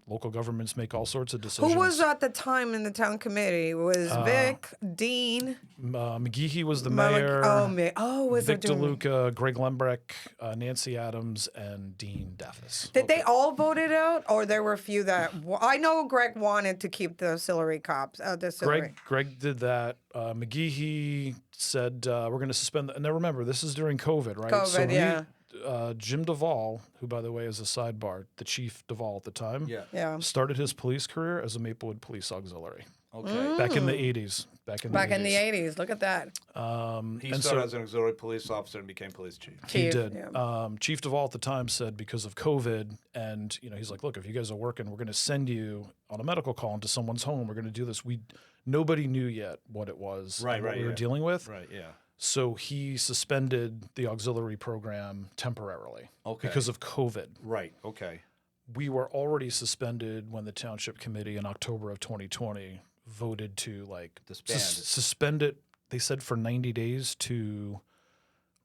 Local governments make all sorts of decisions. Who was at the time in the town committee? It was Vic, Dean, McGeehee was the Mama- mayor. was Vic it doing- DeLuca, Greg Lembrecht, Nancy Adams, and Dean Daffis. Did they all vote it out, or there were a few that I know? Greg wanted to keep the auxiliary cops. The auxiliary. Greg did that. McGeehee said we're going to suspend. And now remember, this is during COVID, right? COVID, yeah. Jim Duvall, who by the way is a sidebar, the chief Duvall at the time, Yeah. started his police career as a Maplewood Police Auxiliary Okay. back in the 80s. Back in the 80s. Look at that. He and started so- as an auxiliary police officer and became police chief. He Chief, did. yeah. Chief Duvall at the time said because of COVID, and he's like, look, if you guys are working, we're going to send you on a medical call into someone's home. We're going to do this. Nobody knew yet what it was, Right, and what right, we were yeah. dealing with. Right, yeah. So he suspended the auxiliary program temporarily Okay. because of COVID. Right, okay. We were already suspended when the township committee in October of 2020 voted to like Disband it. suspend it. They said for 90 days to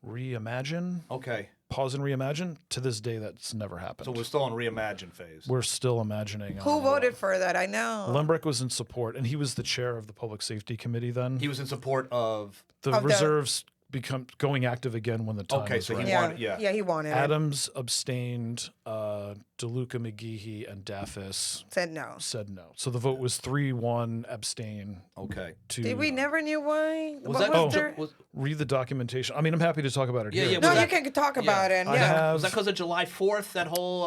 reimagine, Okay. pause and reimagine. To this day, that's never happened. So we're still in reimagine phase. We're still imagining. Who voted for that? I know. Lembrick was in support, and he was the chair of the Public Safety Committee then. He was in support of. The reserves going active again when the time Okay, was so he right. wanted- yeah. he wanted it. Adams abstained. DeLuca, McGeehee, and Daffis Said no. said no. So the vote was 3-1 abstain. Okay. To Did we never knew why? Was What that? was there? read the documentation. I mean, I'm happy to talk about it Yeah, here. yeah, No, was you that- can talk about it. I Yeah. have. Was that because of July 4th? That whole.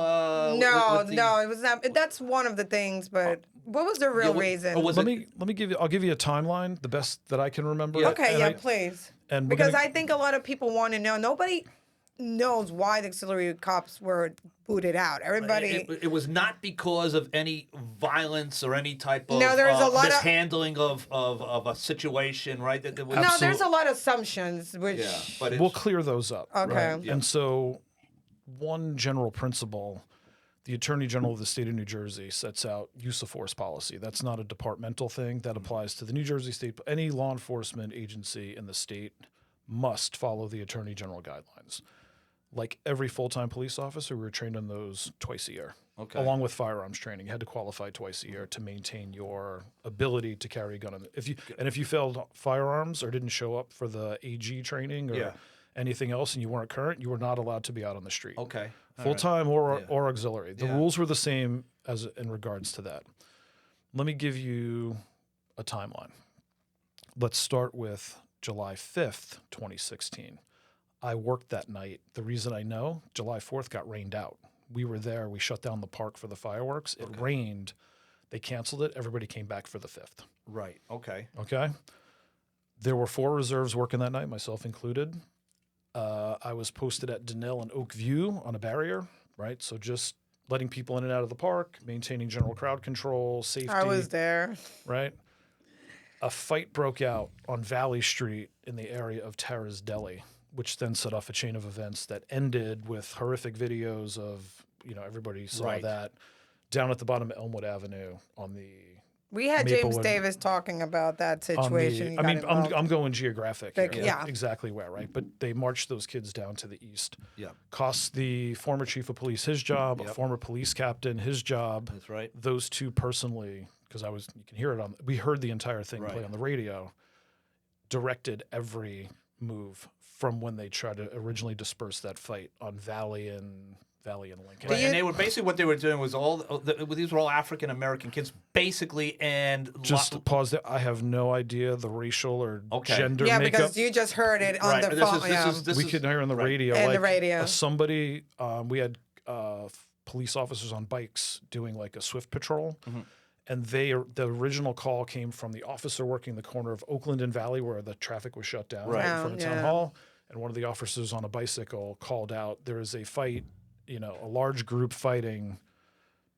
No, with the- no, it was not. That's one of the things, but what was the real reason? Or was let it? me give you. I'll give you a timeline, the best that I can remember. Yeah. Okay, And yeah, I- please. And we're Because gonna- I think a lot of people want to know. Nobody knows why the auxiliary cops were booted out. Everybody. It was not because of any violence or any type of No, there's a lot of- mishandling of a situation, right? That was, no, there's a lot of assumptions, which. yeah, but we'll it's, clear those up. Okay. Right? And so, one general principle, the Attorney General of the state of New Jersey sets out use of force policy. That's not a departmental thing. That applies to the New Jersey state. Any law enforcement agency in the state must follow the Attorney General guidelines. Like every full-time police officer, we were trained on those twice a year. Okay. Along with firearms training, you had to qualify twice a year to maintain your ability to carry a gun. If you failed firearms or didn't show up for the AG training or Yeah. anything else, and you weren't current, you were not allowed to be out on the street. okay. All Full right. time or Yeah. auxiliary. The Yeah. rules were the same as in regards to that. Let me give you a timeline. Let's start with July 5th, 2016. I worked that night. The reason I know, July 4th got rained out. We were there. We shut down the park for the fireworks. It rained. They canceled it. Everybody came back for the 5th. Right. Okay. Okay. There were 4 reserves working that night, myself included. I was posted at Denell and Oak View on a barrier, right? So just letting people in and out of the park, maintaining general crowd control, safety. I was there. Right? A fight broke out on Valley Street in the area of Tara's Deli, which then set off a chain of events that ended with horrific videos of, everybody saw Right. that down at the bottom of Elmwood Avenue on the We had James Maplewood- Davis talking about that on situation. the, You I got mean, involved. I'm going geographic here, Like, yeah. exactly where, right? But they marched those kids down to the east. Yeah. Cost the former chief of police his job, a Yep. former police captain his job. That's right. Those two personally, because you can hear it we heard the entire thing play Right. on the radio, directed every move from when they tried to originally disperse that fight on Valley and Lincoln. Right. And they were basically what they were doing was these were all African American kids, basically, and Just pause there. I have no idea the racial or gender yeah, makeup. because you just heard it on Right. the This phone. is- yeah. this We is- could hear on the right. radio. And the like, radio. Somebody, we had police officers on bikes doing like a swift patrol. Mm-hmm. And the original call came from the officer working the corner of Oakland and Valley where the traffic was shut down Right. in front of town Yeah. hall. And one of the officers on a bicycle called out, there is a fight, a large group fighting in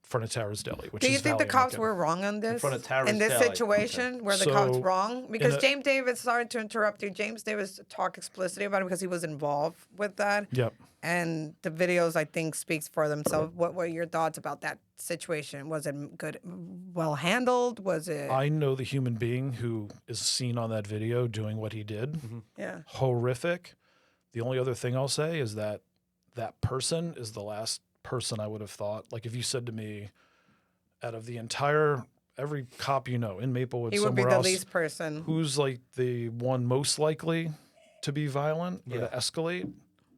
front of Tara's Deli, which Do you is think the Valley and cops Lincoln. were wrong on this? front of Tara's in this Deli. situation, were the cops So, wrong? Because a- James Davis, sorry to interrupt you, James Davis talked explicitly about it because he was involved with that. Yep. And the videos, I think, speaks for themselves. What were your thoughts about that situation? Was it good, well handled? Was it? I know the human being who is seen on that video doing what he did. Yeah. Horrific. The only other thing I'll say is that person is the last person I would have thought. Like if you said to me, out of the every cop in Maplewood, He would be somewhere the else, least person. who's like the one most likely to be violent or Yeah. to escalate,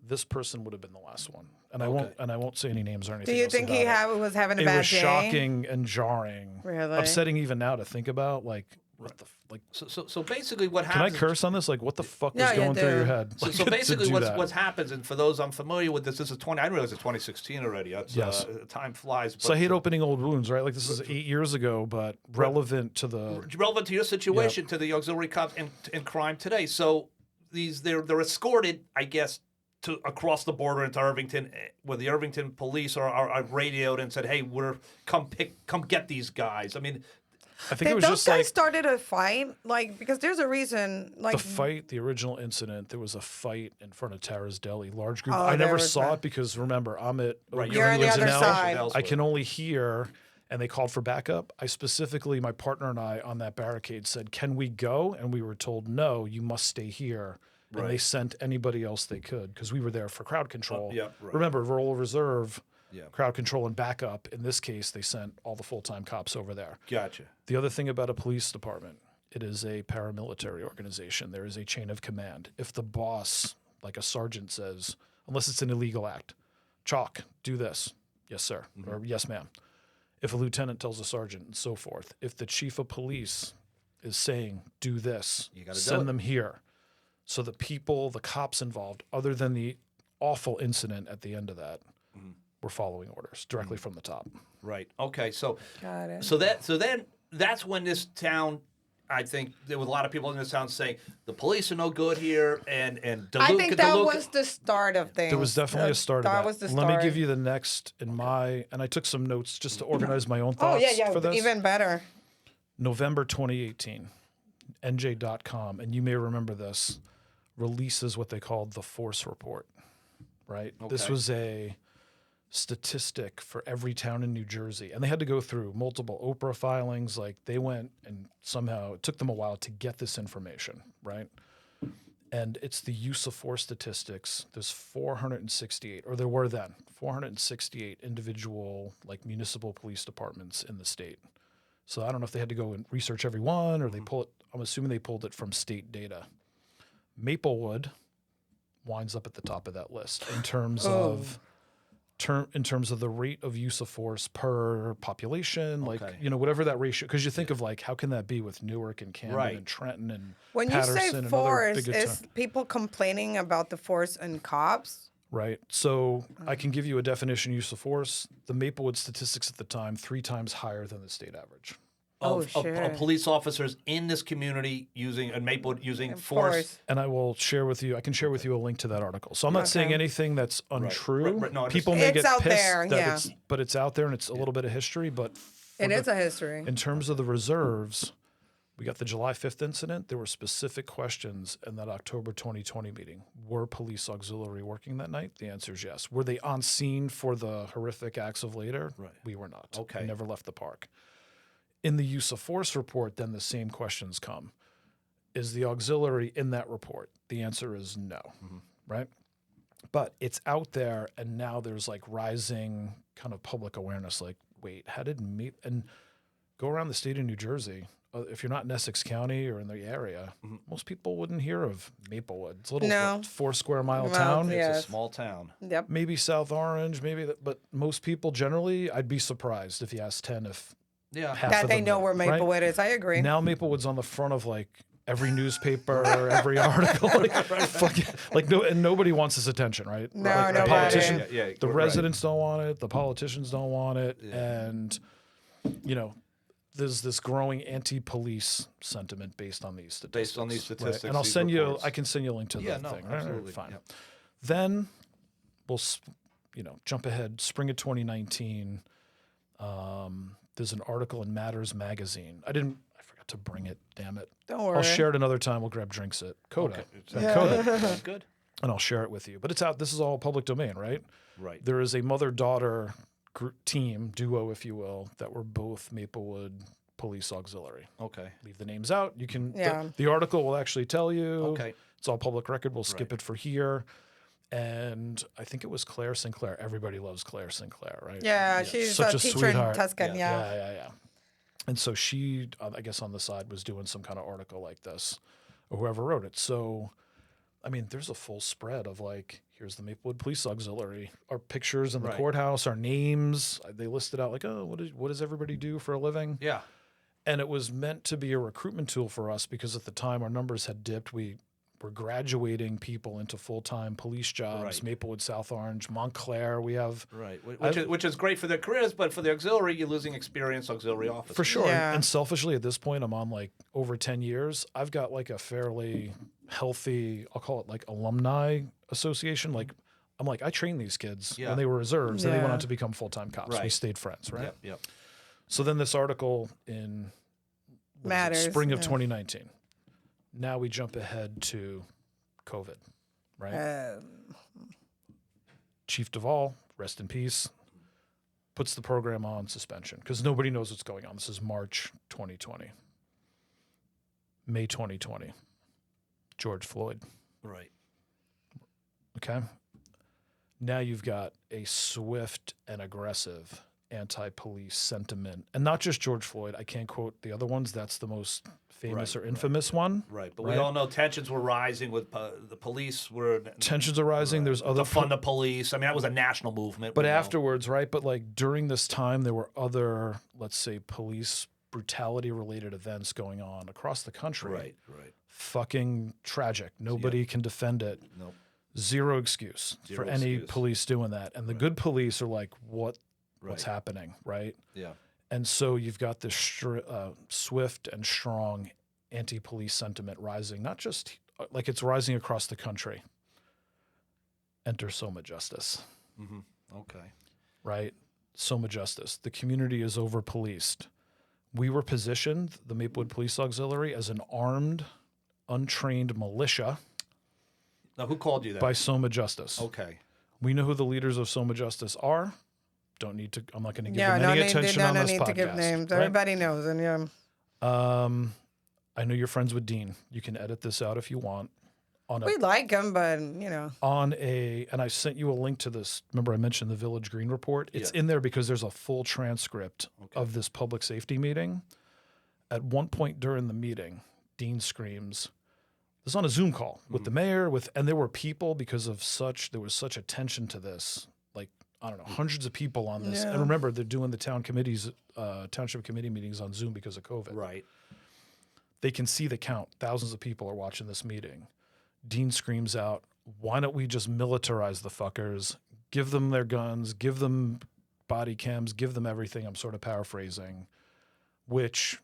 this person would have been the last one. And Okay. I won't say any names or Do anything. you else think about he it. was having a It bad was day? shocking and jarring. Really? Upsetting even now to think about. Like, what the like? So basically, what Can I happens? curse on this? Like, what the fuck No, was you going through do. your head? So, Like, so to basically, do that? what happens, and for those unfamiliar with this is 20. I didn't realize it's 2016 already. That's, Yes. Time flies. So I but- hate opening old wounds, right? Like this is 8 years ago, but relevant to the. relevant to your situation, to the auxiliary cops and crime today. So they're escorted, I guess, to across the border into Irvington, where the Irvington police are radioed and said, "Hey, come get these guys." I mean, I think it Did was those just guys like started a fight? Like, because there's a reason. Like, the fight, the original incident. There was a fight in front of Tara's Deli, large group. Oh, I there never was saw that. it because remember, I'm at Right, You're on the Williams other now. side. elsewhere. I can only hear, and they called for backup. I specifically, my partner and I on that barricade said, can we go? And we were told, no, you must stay here. And they sent anybody else they could because we were there for crowd control. Remember, role reserve, crowd control and backup. In this case, they sent all the full-time cops over there. Gotcha. The other thing about a police department, it is a paramilitary organization. There is a chain of command. If the boss, like a sergeant, says, unless it's an illegal act, chalk, do this. Yes, sir. Or yes, ma'am. If a lieutenant tells a sergeant and so forth, if the chief of police is saying, do this, send them here. So the people, the cops involved, other than the awful incident at the end of that, were following orders directly from the top. Right. Okay. So, Got it. so then that's when this town, I think there were a lot of people in this town saying the police are no good here, and I think that was the start of things. There was definitely a start of that. Was the Let start. me give you the next in my, and I took some notes just to organize my own thoughts for this. Even better. November 2018, NJ.com, and you may remember this, releases what they called the force report, right? Okay. This was a statistic for every town in New Jersey, and they had to go through multiple Oprah filings. Like they went and somehow it took them a while to get this information, right? And it's the use of force statistics. There's 468, or there were then 468 individual like municipal police departments in the state. So I don't know if they had to go and research every one or they pull it. I'm assuming they pulled it from state data. Maplewood winds up at the top of that list in terms of the rate of use of force per population, like whatever that ratio. Because you think of like how can that be with Newark and Camden and Trenton and when Patterson you say and force, other big is people complaining about the force and cops? Right. So I can give you a definition of use of force. The Maplewood statistics at the time 3 times higher than the state average. Of police officers in this community using Maplewood using force. And I will share with you. I can share with you a link to that article. So I'm not saying anything that's untrue. Right. No, people may it's get out pissed there, that but it's out there and it's a little bit of history. But It is a history. in terms of the reserves, we got the July 5th incident. There were specific questions in that October 2020 meeting. Were police auxiliary working that night? The answer is yes. Were they on scene for the horrific acts of later? Right. We were not. Okay. We never left the park. In the use of force report, then the same questions come. Is the auxiliary in that report? The answer is no, right? But it's out there, and now there's like rising kind of public awareness. Like, wait, how did and go around the state of New Jersey? If you're not in Essex County or in the area, most people wouldn't hear of Maplewood. It's a little 4-square-mile town. It's a small town. Yep. Maybe South Orange, but most people generally, I'd be surprised if you asked 10 if half That of they them know know, where Maplewood is. I agree. Now Maplewood's on the front of like every newspaper, every article, and nobody wants this attention, right? No, Like, the nobody. politician, the residents don't want it, the politicians don't want it, and there's this growing anti-police sentiment based on these statistics. Based on these statistics, and I'll these send reports. I can send you a link to the thing. Absolutely. Fine. Yep. Then we'll, jump ahead. Spring of 2019. There's an article in Matters magazine. I forgot to bring it. Damn it. Don't worry. I'll share it another time. We'll grab drinks at Coda. Okay. Coda. Sounds good. And I'll share it with you. But it's out. This is all public domain, right? Right. There is a mother-daughter team, duo, if you will, that were both Maplewood Police Auxiliary. Okay. Leave the names out. You can. Yeah. The article will actually tell you. Okay. It's all public record. We'll skip it for here. And I think it was Claire Sinclair. Everybody loves Claire Sinclair, right? Yeah, she's such a a teacher sweetheart. in Tuscan. Yeah. And so she, I guess on the side, was doing some kind of article like this, or whoever wrote it. So, I mean, there's a full spread of like, here's the Maplewood Police Auxiliary, our pictures in the courthouse, our names. They listed out like, oh, what does everybody do for a living? Yeah. And it was meant to be a recruitment tool for us because at the time our numbers had dipped. We were graduating people into full-time police jobs, Right. Maplewood, South Orange, Montclair. We have Which is great for their careers, but for the auxiliary, you're losing experienced auxiliary officers. for sure. Yeah. And selfishly, at this point, I'm on like over 10 years. I've got like a fairly healthy, I'll call it like alumni association. Like I'm like I trained these kids when they were reserves, and they went on to become full-time cops. Right. We stayed friends, right? Yep. So then this article in Matters. spring of 2019. Now we jump ahead to COVID, right? Chief Duvall, rest in peace. puts the program on suspension because nobody knows what's going on. This is March 2020. May 2020. George Floyd. Right. Okay. Now you've got a swift and aggressive anti-police sentiment. And not just George Floyd. I can't quote the other ones. That's the most famous or infamous one. Right. But we all know tensions were rising with the police were... Tensions are rising. There's other... Defund the police. I mean, that was a national movement. But afterwards, right? But like during this time, there were other, let's say, police brutality-related events going on across the country. Right, right. Fucking tragic. Nobody can defend it. Nope. Zero excuse for any police doing that. And the good police are like, what's happening, right? Yeah. And so you've got this swift and strong anti-police sentiment rising, not just like it's rising across the country. Enter Soma Justice. Mm-hmm. Okay. Right? Soma Justice. The community is over-policed. We were positioned, the Maplewood Police Auxiliary, as an armed, untrained militia. Now, who called you that? By Soma Justice. Okay. We know who the leaders of Soma Justice are. Don't need to. I'm not going to give them any attention on this podcast. No need to give names. Right? Everybody knows, and I know you're friends with Dean. You can edit this out if you want. We like him, but you know. And I sent you a link to this. Remember, I mentioned the Village Green report. It's in there because there's a full transcript of this public safety meeting. At one point during the meeting, Dean screams. This is on a Zoom call with the mayor, and there were people there was such attention to this, like, I don't know, hundreds of people on this. Yeah. And remember, they're doing the township committee meetings on Zoom because of COVID. Right. They can see the count. Thousands of people are watching this meeting. Dean screams out, why don't we just militarize the fuckers, give them their guns, give them body cams, give them everything. I'm sort of paraphrasing, which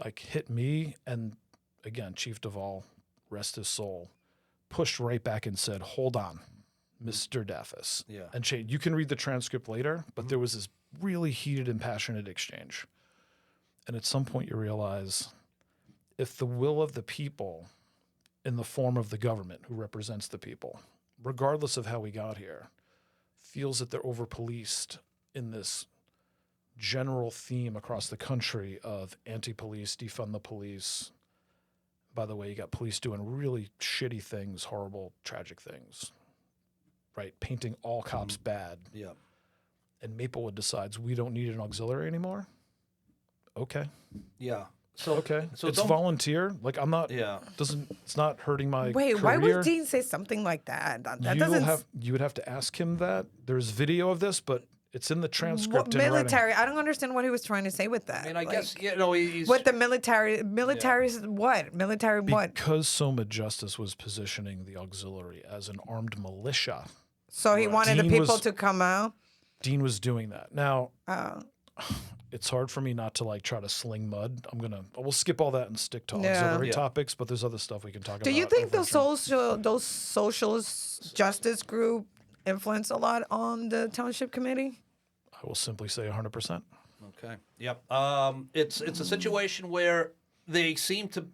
like hit me. And again, Chief Duvall, rest his soul, pushed right back and said, hold on, Mr. Daffis. Yeah. And Shane, you can read the transcript later, but there was this really heated and passionate exchange. And at some point you realize if the will of the people in the form of the government who represents the people, regardless of how we got here, feels that they're over-policed in this general theme across the country of anti-police, defund the police. By the way, you got police doing really shitty things, horrible, tragic things, right? Painting all cops bad. Yeah. And Maplewood decides we don't need an auxiliary anymore. Okay. Yeah. So it's volunteer. Like I'm not. Yeah. It's not hurting my Wait, career. why would Dean say something like that? You would have to ask him that. There's video of this, but it's in the transcript. Military. I don't understand what he was trying to say with that. I mean, I guess he's what the military. Military is what? Military what? Because Soma Justice was positioning the auxiliary as an armed militia. So he wanted the people to come out. Dean was doing that. Now. It's hard for me not to like try to sling mud. We'll skip all that and stick to auxiliary topics, but there's other stuff we can talk about. Do you think those socialist justice group influence a lot on the township committee? I will simply say 100%. Okay. Yep. It's a situation where they seem to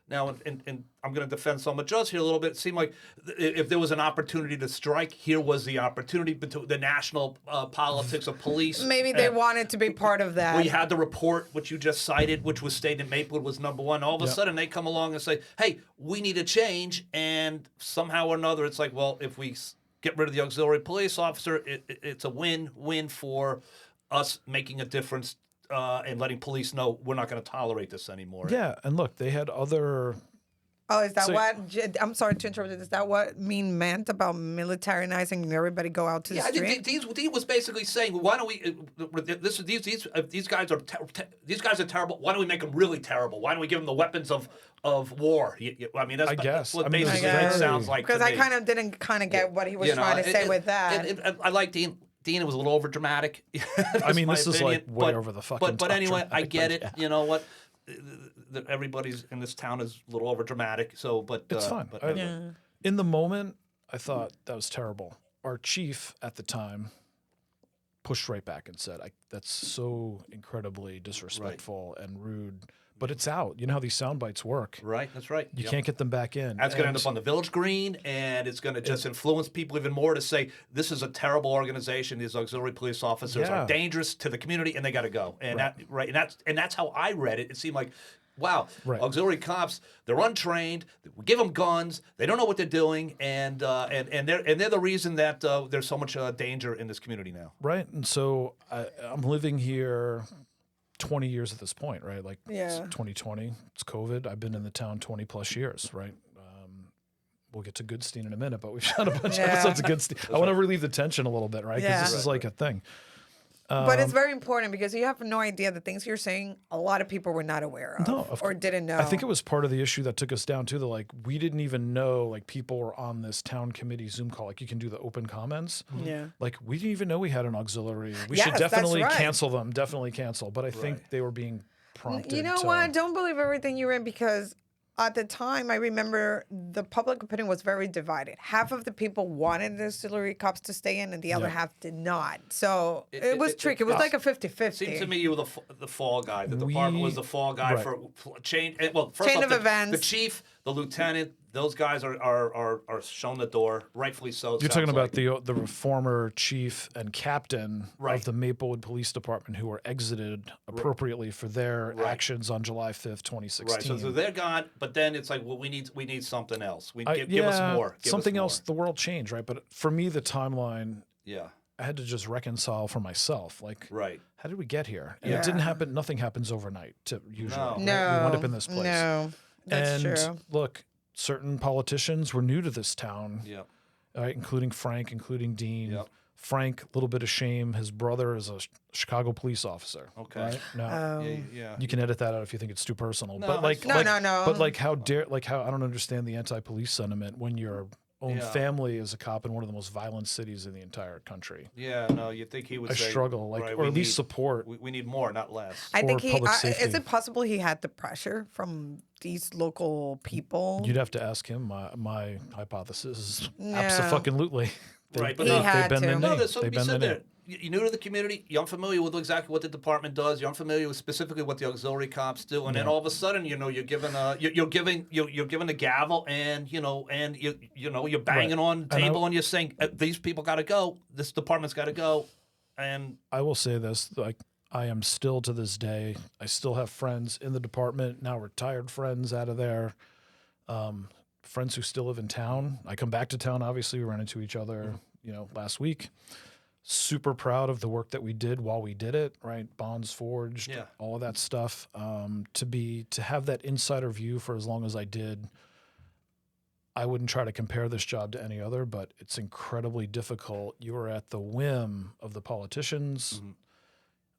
now, and I'm going to defend Soma Justice here a little bit. It seemed like if there was an opportunity to strike, here was the opportunity between the national politics of police. Maybe they wanted to be part of that. We had the report, which you just cited, which was stated Maplewood was number one. All of a sudden, they come along and say, hey, we need a change. And somehow or another, it's like, well, if we get rid of the auxiliary police officer, it's a win-win for us making a difference and letting police know we're not going to tolerate this anymore. Yeah, and look, they had other... Oh, is that what? I'm sorry to interrupt. Is that what meant about militarizing and everybody go out to the street? Dean was basically saying, why don't we? These guys are terrible. Why don't we make them really terrible? Why don't we give them the weapons of war? I mean, that's what basically it sounds like. Because I kind of didn't get what he was trying to say with that. I like Dean. Dean, it was a little overdramatic. I mean, this is like way over the fucking top. But anyway, I get it. You know what? Everybody's in this town is a little overdramatic. So, but it's fine. In the moment, I thought that was terrible. Our chief at the time pushed right back and said, "That's so incredibly disrespectful and rude." but it's out. You know how these sound bites work. Right, that's right. You can't get them back in. That's going to end up on the village green, and it's going to just influence people even more to say, this is a terrible organization. These auxiliary police officers are dangerous to the community, and they got to go. And that's how I read it. It seemed like, wow, auxiliary cops, they're untrained. We give them guns. They don't know what they're doing, and they're the reason that there's so much danger in this community now. Right, and so I'm living here 20 years at this point, right? Like it's 2020, it's COVID. I've been in the town 20 plus years, right? We'll get to Goodstein in a minute, but we've shot a bunch of episodes of Goodstein. I want to relieve the tension a little bit, right? Because this is like a thing. But it's very important because you have no idea the things you're saying, a lot of people were not aware of, or didn't know. I think it was part of the issue that took us down too. Like we didn't even know like people were on this town committee Zoom call. Like you can do the open comments. Yeah. Like we didn't even know we had an auxiliary. We should definitely cancel them. Definitely cancel. But I think they were being prompted. You know what? Don't believe everything you read because at the time, I remember the public opinion was very divided. Half of the people wanted the auxiliary cops to stay in, and the other half did not. So it was tricky. It was like a 50-50. Seemed to me you were the fall guy. The department was the fall guy for chain. Well, first chain off, of events. The chief, the lieutenant, those guys are shown the door, rightfully so. You're talking about the former chief and captain of the Maplewood Police Department who were exited appropriately for their actions on July 5th, 2016. Right, so they're gone, but then it's like, well, we need something else. Give us more. Something else. The world changed, right? But for me, the timeline. Yeah. I had to just reconcile for myself. Like, how did we get here? And it didn't happen. Nothing happens overnight. Usually, no. Right? We wound up in this place. No, that's true. Look. Certain politicians were new to this town, right, including Frank, including Dean. Frank, a little bit of shame. His brother is a Chicago police officer. Okay, right? Now, you can edit that out if you think it's too personal. No, but like, no. But like, how I don't understand the anti-police sentiment when your own family is a cop in one of the most violent cities in the entire country. Yeah, no, you think he would say... I struggle, or at least support. We need more, not less. I think is it possible he had the pressure from these local people? You'd have to ask him. My hypothesis is abso-fucking-lutely. Right, but he had they've to. been the there's something to be said there. You're new to the community. You're unfamiliar with exactly what the department does. You're unfamiliar with specifically what the auxiliary cops do, and then all of a sudden, you're giving a gavel, and you're banging on the table, and you're saying these people got to go. This department's got to go. And I will say this, like I am still to this day, I still have friends in the department now, retired friends out of there, friends who still live in town. I come back to town. Obviously, we ran into each other, last week. Super proud of the work that we did while we did it, right? Bonds forged, all of that stuff. To have that insider view for as long as I did, I wouldn't try to compare this job to any other, but it's incredibly difficult. You are at the whim of the politicians.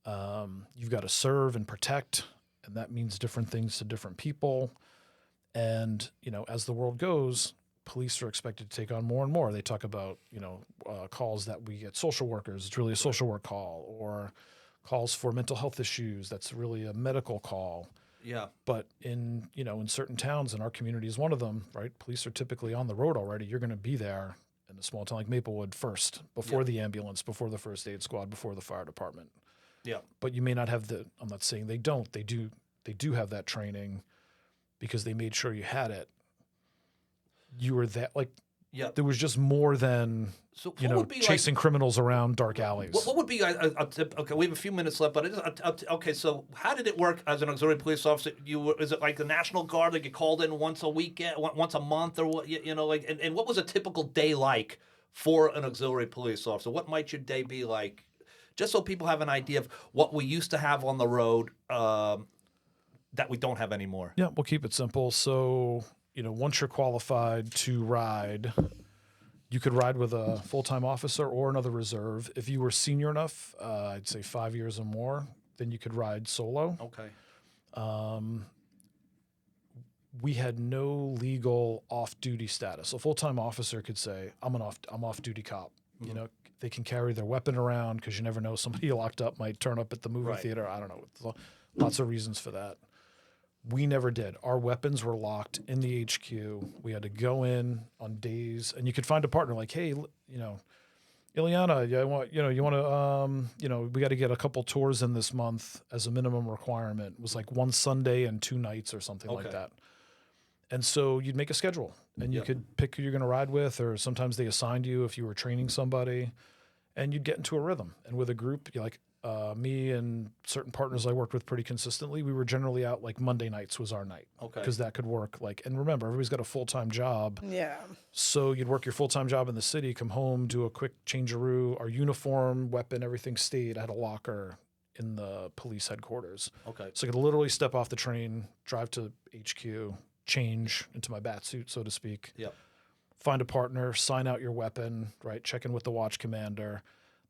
You've got to serve and protect, and that means different things to different people. And, as the world goes, police are expected to take on more and more. They talk about, calls that we get social workers. It's really a social work call, or calls for mental health issues. That's really a medical call. Yeah. But in certain towns, and our community is one of them, right? Police are typically on the road already. You're going to be there in a small town like Maplewood first, before the ambulance, before the first aid squad, before the fire department. Yeah. But you may not have I'm not saying they don't. They do have that training because they made sure you had it. You were that, there was just more than, chasing criminals around dark alleys. What would be a tip? Okay, we have a few minutes left, but okay, so how did it work as an auxiliary police officer? Is it like the National Guard that get called in once a weekend, once a month, or what, and what was a typical day like for an auxiliary police officer? What might your day be like? Just so people have an idea of what we used to have on the road that we don't have anymore. Yeah, we'll keep it simple. So, once you're qualified to ride, you could ride with a full-time officer or another reserve. If you were senior enough, I'd say 5 years or more, then you could ride solo. Okay. We had no legal off-duty status. A full-time officer could say, I'm off-duty cop. Mm-hmm. They can carry their weapon around because you never know, somebody locked up might turn up at the movie theater. I don't know. Lots of reasons for that. We never did. Our weapons were locked in the HQ. We had to go in on days, and you could find a partner like, hey, Ileana, yeah, you want to, we got to get a couple tours in this month as a minimum requirement. It was like one Sunday and 2 nights or something like Okay. that. And so you'd make a schedule, and you Yep. could pick who you're going to ride with, or sometimes they assigned you if you were training somebody, and you'd get into a rhythm. And with a group, me and certain partners I worked with pretty consistently, we were generally out like Monday nights was our night. Okay. Because that could work. And remember, everybody's got a full-time job. Yeah. So you'd work your full-time job in the city, come home, do a quick changeroo. Our uniform, weapon, everything stayed. I had a locker in the police headquarters. Okay. So I could literally step off the train, drive to HQ, change into my bat suit, so to speak. Yep. Find a partner, sign out your weapon, right? Check in with the watch commander.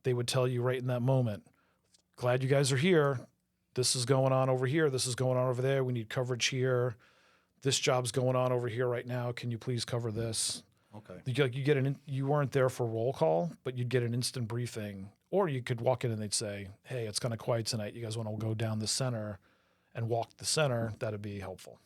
They would tell you right in that moment, glad you guys are here. This is going on over here. This is going on over there. We need coverage here. This job's going on over here right now. Can you please cover this? Okay. You weren't there for roll call, but you'd get an instant briefing, or you could walk in and they'd say, hey, it's kind of quiet tonight. You guys want to go down the center and walk the center? That'd be helpful.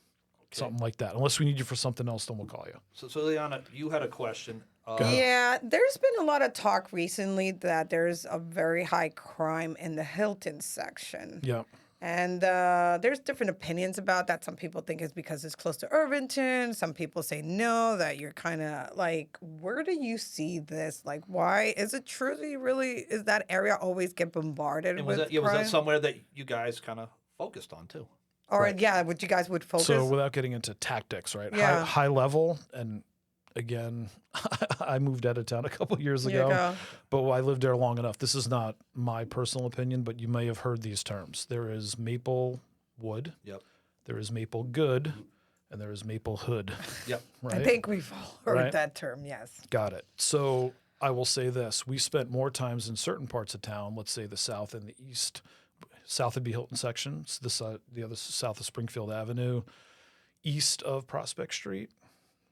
Something like that. Unless we need you for something else, then we'll call you. So Ileana, you had a question. Yeah, there's been a lot of talk recently that there's a very high crime in the Hilton section. Yeah. And there's different opinions about that. Some people think it's because it's close to Irvington. Some people say no, that you're kind of like, where do you see this? Like, why? Is it true that is that area always get bombarded And with was crime? that somewhere that you guys kind of focused on too? Or, yeah, what you guys would focus? So without getting into tactics, right? Yeah. High level, and again, I moved out of town a couple years Year ago, ago. but I lived there long enough. This is not my personal opinion, but you may have heard these terms. There is Maplewood, Yep. there is Maple Good, and there is Maple Hood. Yep. Right? I think we've all heard Right. that term, yes. Got it. So I will say this. We spent more times in certain parts of town, let's say the south and the east. South would be Hilton section, so the other south of Springfield Avenue, east of Prospect Street,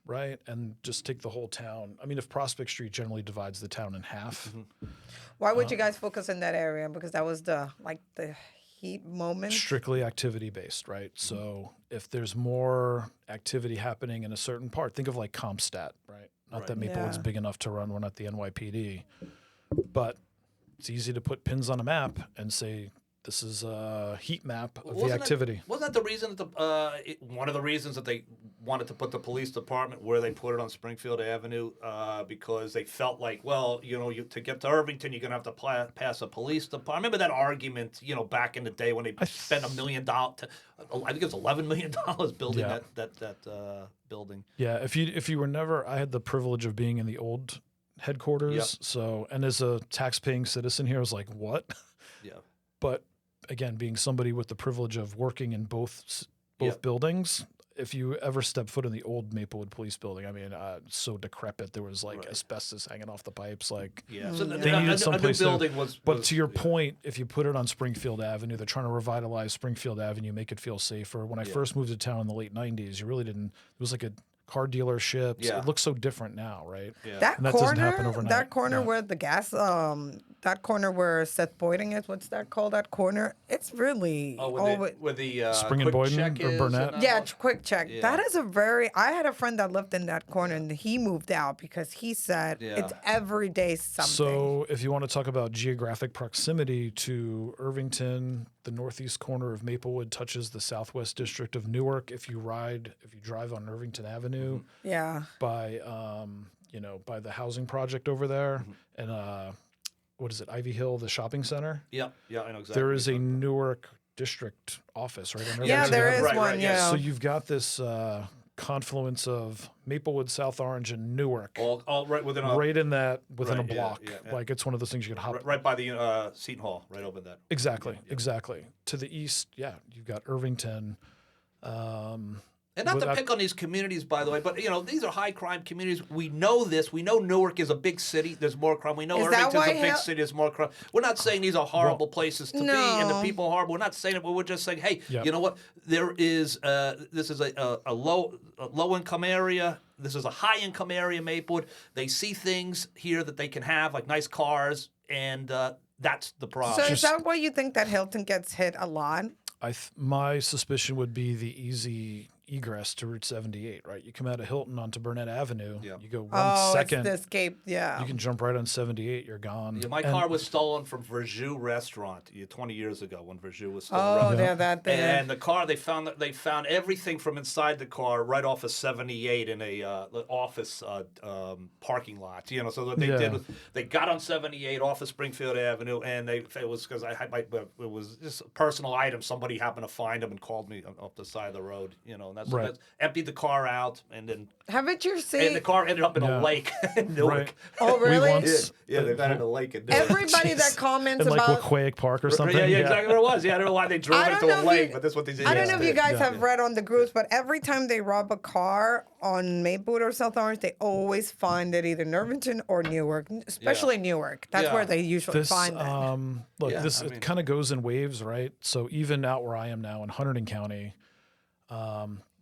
right? And just take the whole town. I mean, if Prospect Street generally divides the town in half, Why would you guys focus in that area? Because that was the heat moment. strictly activity based, right? So if there's more activity happening in a certain part, think of like Compstat, right? Not that Maplewood's Yeah. big enough to run. We're not the NYPD, but it's easy to put pins on a map and say, this is a heat map of the activity. Wasn't that the reason that one of the reasons that they wanted to put the police department where they put it on Springfield Avenue because they felt like, well, to get to Irvington, you're gonna have to pass a police department. Remember that argument, back in the day when they spent $1 million, I think it was $11 million building Yeah. that building. Yeah, if you were never, I had the privilege of being in the old headquarters. Yep. So, and as a tax-paying citizen here, I was like, what? Yeah. But again, being somebody with the privilege of working in both Yep. buildings, if you ever step foot in the old Maplewood Police Building, I mean, so decrepit. There was like Right. asbestos hanging off the pipes. Like, Yeah. So they needed a new someplace building was. But to your point, if you put it on Springfield Avenue, they're trying to revitalize Springfield Avenue, make it feel safer. When I first moved to town in the late 90s, you really didn't, it was like a car dealership. Yeah. It looks so different now, right? Yeah. That And that corner, doesn't happen overnight. that corner Yeah. where the gas, that corner where Seth Boyding is, what's that called? That corner, it's really With the Spring and quick Boyden check or is Burnett? and, yeah, quick check. Yeah. That is I had a friend that lived in that corner and he moved out because he said Yeah. it's every day something. So, if you want to talk about geographic proximity to Irvington, the northeast corner of Maplewood touches the southwest district of Newark. If you drive on Irvington Avenue yeah. by by the housing project over there, and what is it, Ivy Hill, the shopping center? Yeah, I know exactly. There what is you're a talking about. Newark district office right on Yeah, Irvington there Avenue. is one, yeah. So you've got this confluence of Maplewood, South Orange, and Newark. All right within a Right in that, within Right, a yeah, block. yeah. Like it's one of those things you could hop. right by the Seton Hall, right over that. Exactly, exactly. To the east, yeah, you've got Irvington. And not to Without- pick on these communities, by the way, but these are high crime communities. We know this. We know Newark is a big city. There's more crime. We know Is that Irvington's why a big city. There's more crime. We're not saying these are horrible places to be and the No. people are horrible. We're not saying it. But we're just saying, hey, Yep. you know what? There is this is a low income area. This is a high income area, Maplewood. They see things here that they can have, like nice cars, and that's the problem. So is that why you think that Hilton gets hit a lot? My suspicion would be the easy egress to Route 78, right? You come out of Hilton onto Burnett Avenue, Yeah. you go 1 Oh, second, it's the escape. Yeah. you can jump right on 78, you're gone. Yeah, my And- car was stolen from Verjus Restaurant 20 years ago when Verjus was still Oh, around. yeah, that there. And the car, they found everything from inside the car right off of 78 in a office parking lot. You know, so what they did was they got on 78 off of Springfield Avenue, and it was because it was just a personal item. Somebody happened to find them and called me up the side of the road. You know, and that's emptied the car out, and then Haven't you and seen the car ended up in a lake in Newark. Right. Oh, We really? once- Yeah, they found it in a lake in Newark. Everybody that comments in like about Waquaic Park or something. Yeah, exactly what it was. Yeah, I don't know why they drove I it don't to know a if lake, you- but that's what these I idiots don't know if you did. guys have read on the groups, but every time they rob a car on Maplewood or South Orange, they always find it either in Irvington or Newark, especially Newark. That's Yeah. where they usually This, find it. look, Yeah, this I mean- it kind of goes in waves, right? So even out where I am now in Hunterdon County,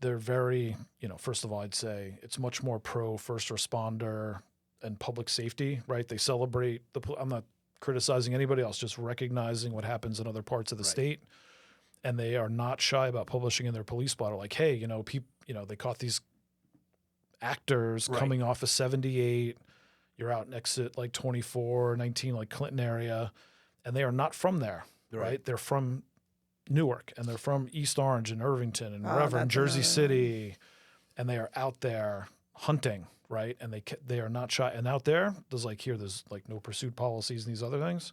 they're very, first of all, I'd say it's much more pro first responder and public safety, right? They celebrate I'm not criticizing anybody else, just recognizing what happens in other parts of the state. And they are not shy about publishing in their police blotter, like, hey, they caught these actors coming off of 78. You're out in exit like 24, 19, like Clinton area, and they are not from there, right? They're from Newark, and they're from East Orange and Irvington and wherever, in that's Jersey another- City, and they are out there hunting, right? And they are not shy. And out there's like no pursuit policies and these other things.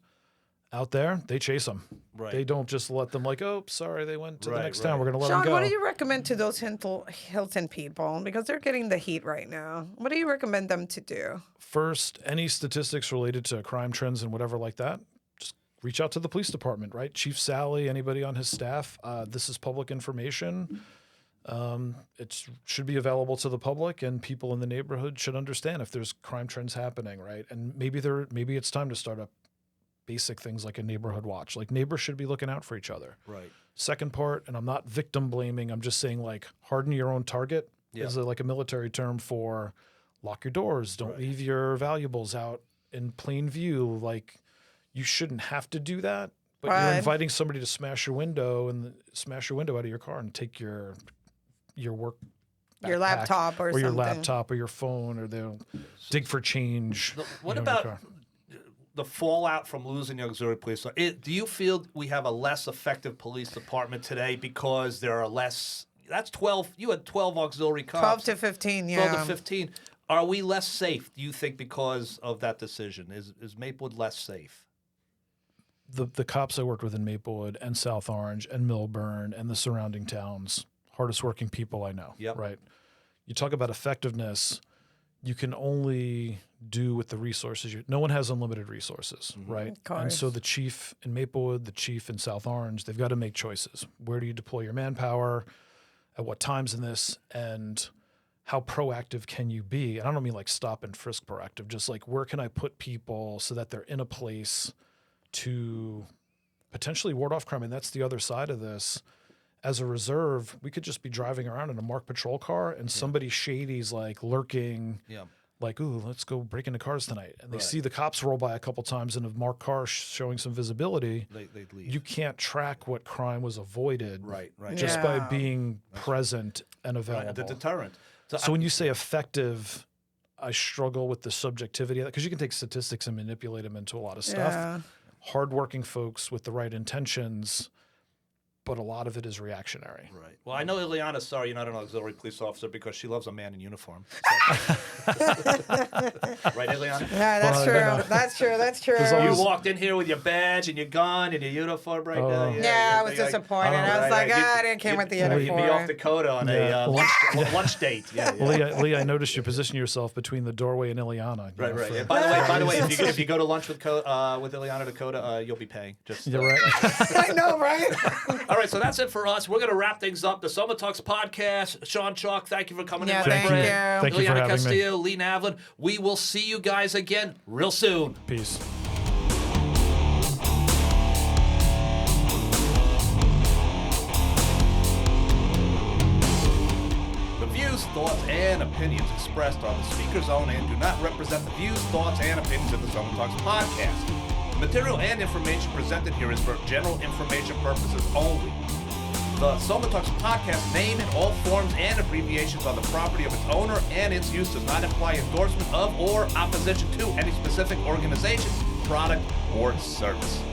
Out there, they chase them. Right. They don't just let them like, oh, sorry, they went to the Right, next right. town. We're going to let Shaun, them go. what do you recommend to those Hilton people? Because they're getting the heat right now. What do you recommend them to do? First, any statistics related to crime trends and whatever like that, just reach out to the police department, right? Chief Sally, anybody on his staff. This is public information. It should be available to the public, and people in the neighborhood should understand if there's crime trends happening, right? And maybe it's time to start up basic things like a neighborhood watch. Like neighbors should be looking out for each other. Right. Second part, and I'm not victim blaming, I'm just saying like harden your own target is like a military term for lock your doors, don't leave your valuables out in plain view. Like you shouldn't have to do that, but you're inviting somebody to smash your window out of your car and take your work Your backpack laptop or your something. laptop or your phone, or they'll dig for change. What in your about car. the fallout from losing the auxiliary police? Do you feel we have a less effective police department today because there are less? That's 12. You had 12 auxiliary cops. 12 to 15, yeah. 12 to 15. Are we less safe, do you think, because of that decision? Is Maplewood less safe? The cops I worked with in Maplewood and South Orange and Millburn and the surrounding towns, hardest working people I know. Yep. Right. You talk about effectiveness. You can only do with the resources. No one has unlimited resources, right? And so the chief in Maplewood, the chief in South Orange, they've got to make choices. Where do you deploy your manpower? At what times in this? And how proactive can you be? And I don't mean like stop and frisk proactive, just like where can I put people so that they're in a place to potentially ward off crime? And that's the other side of this. As a reserve, we could just be driving around in a marked patrol car and somebody shady's like lurking, like, ooh, let's go break into cars tonight. And they see the cops roll by a couple times in a marked car showing some visibility. They leave. You can't track what crime was avoided Right. just by being present and available. Right, the deterrent. So when you say effective, I struggle with the subjectivity of that because you can take statistics and manipulate them into a lot of stuff. Yeah. Hardworking folks with the right intentions, but a lot of it is reactionary. Right. Well, I know Ileana's sorry you're not an auxiliary police officer because she loves a man in uniform. So. Right, Ileana? Yeah, that's Well, true. no. That's true. That's true. There's You always- walked in here with your badge and your gun and your uniform right now. Yeah, I was disappointed. I was like, I didn't came with the You'd be uniform. off Dakota on Yeah. a lunch date. Yeah, yeah. Lee, I noticed you position yourself between the doorway and Ileana. Right, right. Yeah, by the way, if you go to lunch with Ileana Dakota, you'll be paying. Just You're right. I know, right? All right, so that's it for us. We're going to wrap things up. The Soma Talks podcast. Shaun Chalk, thank you for coming Yeah, in. my thank friend. you. Thank you for Ileana having me. Castillo, Lee Navlin. We will see you guys again real soon. Peace. The views, thoughts, and opinions expressed are the speaker's own and do not represent the views, thoughts, and opinions of the Soma Talks podcast. The material and information presented here is for general information purposes only. The Soma Talks podcast name and all forms and abbreviations are the property of its owner, and its use does not imply endorsement of or opposition to any specific organization, product, or service.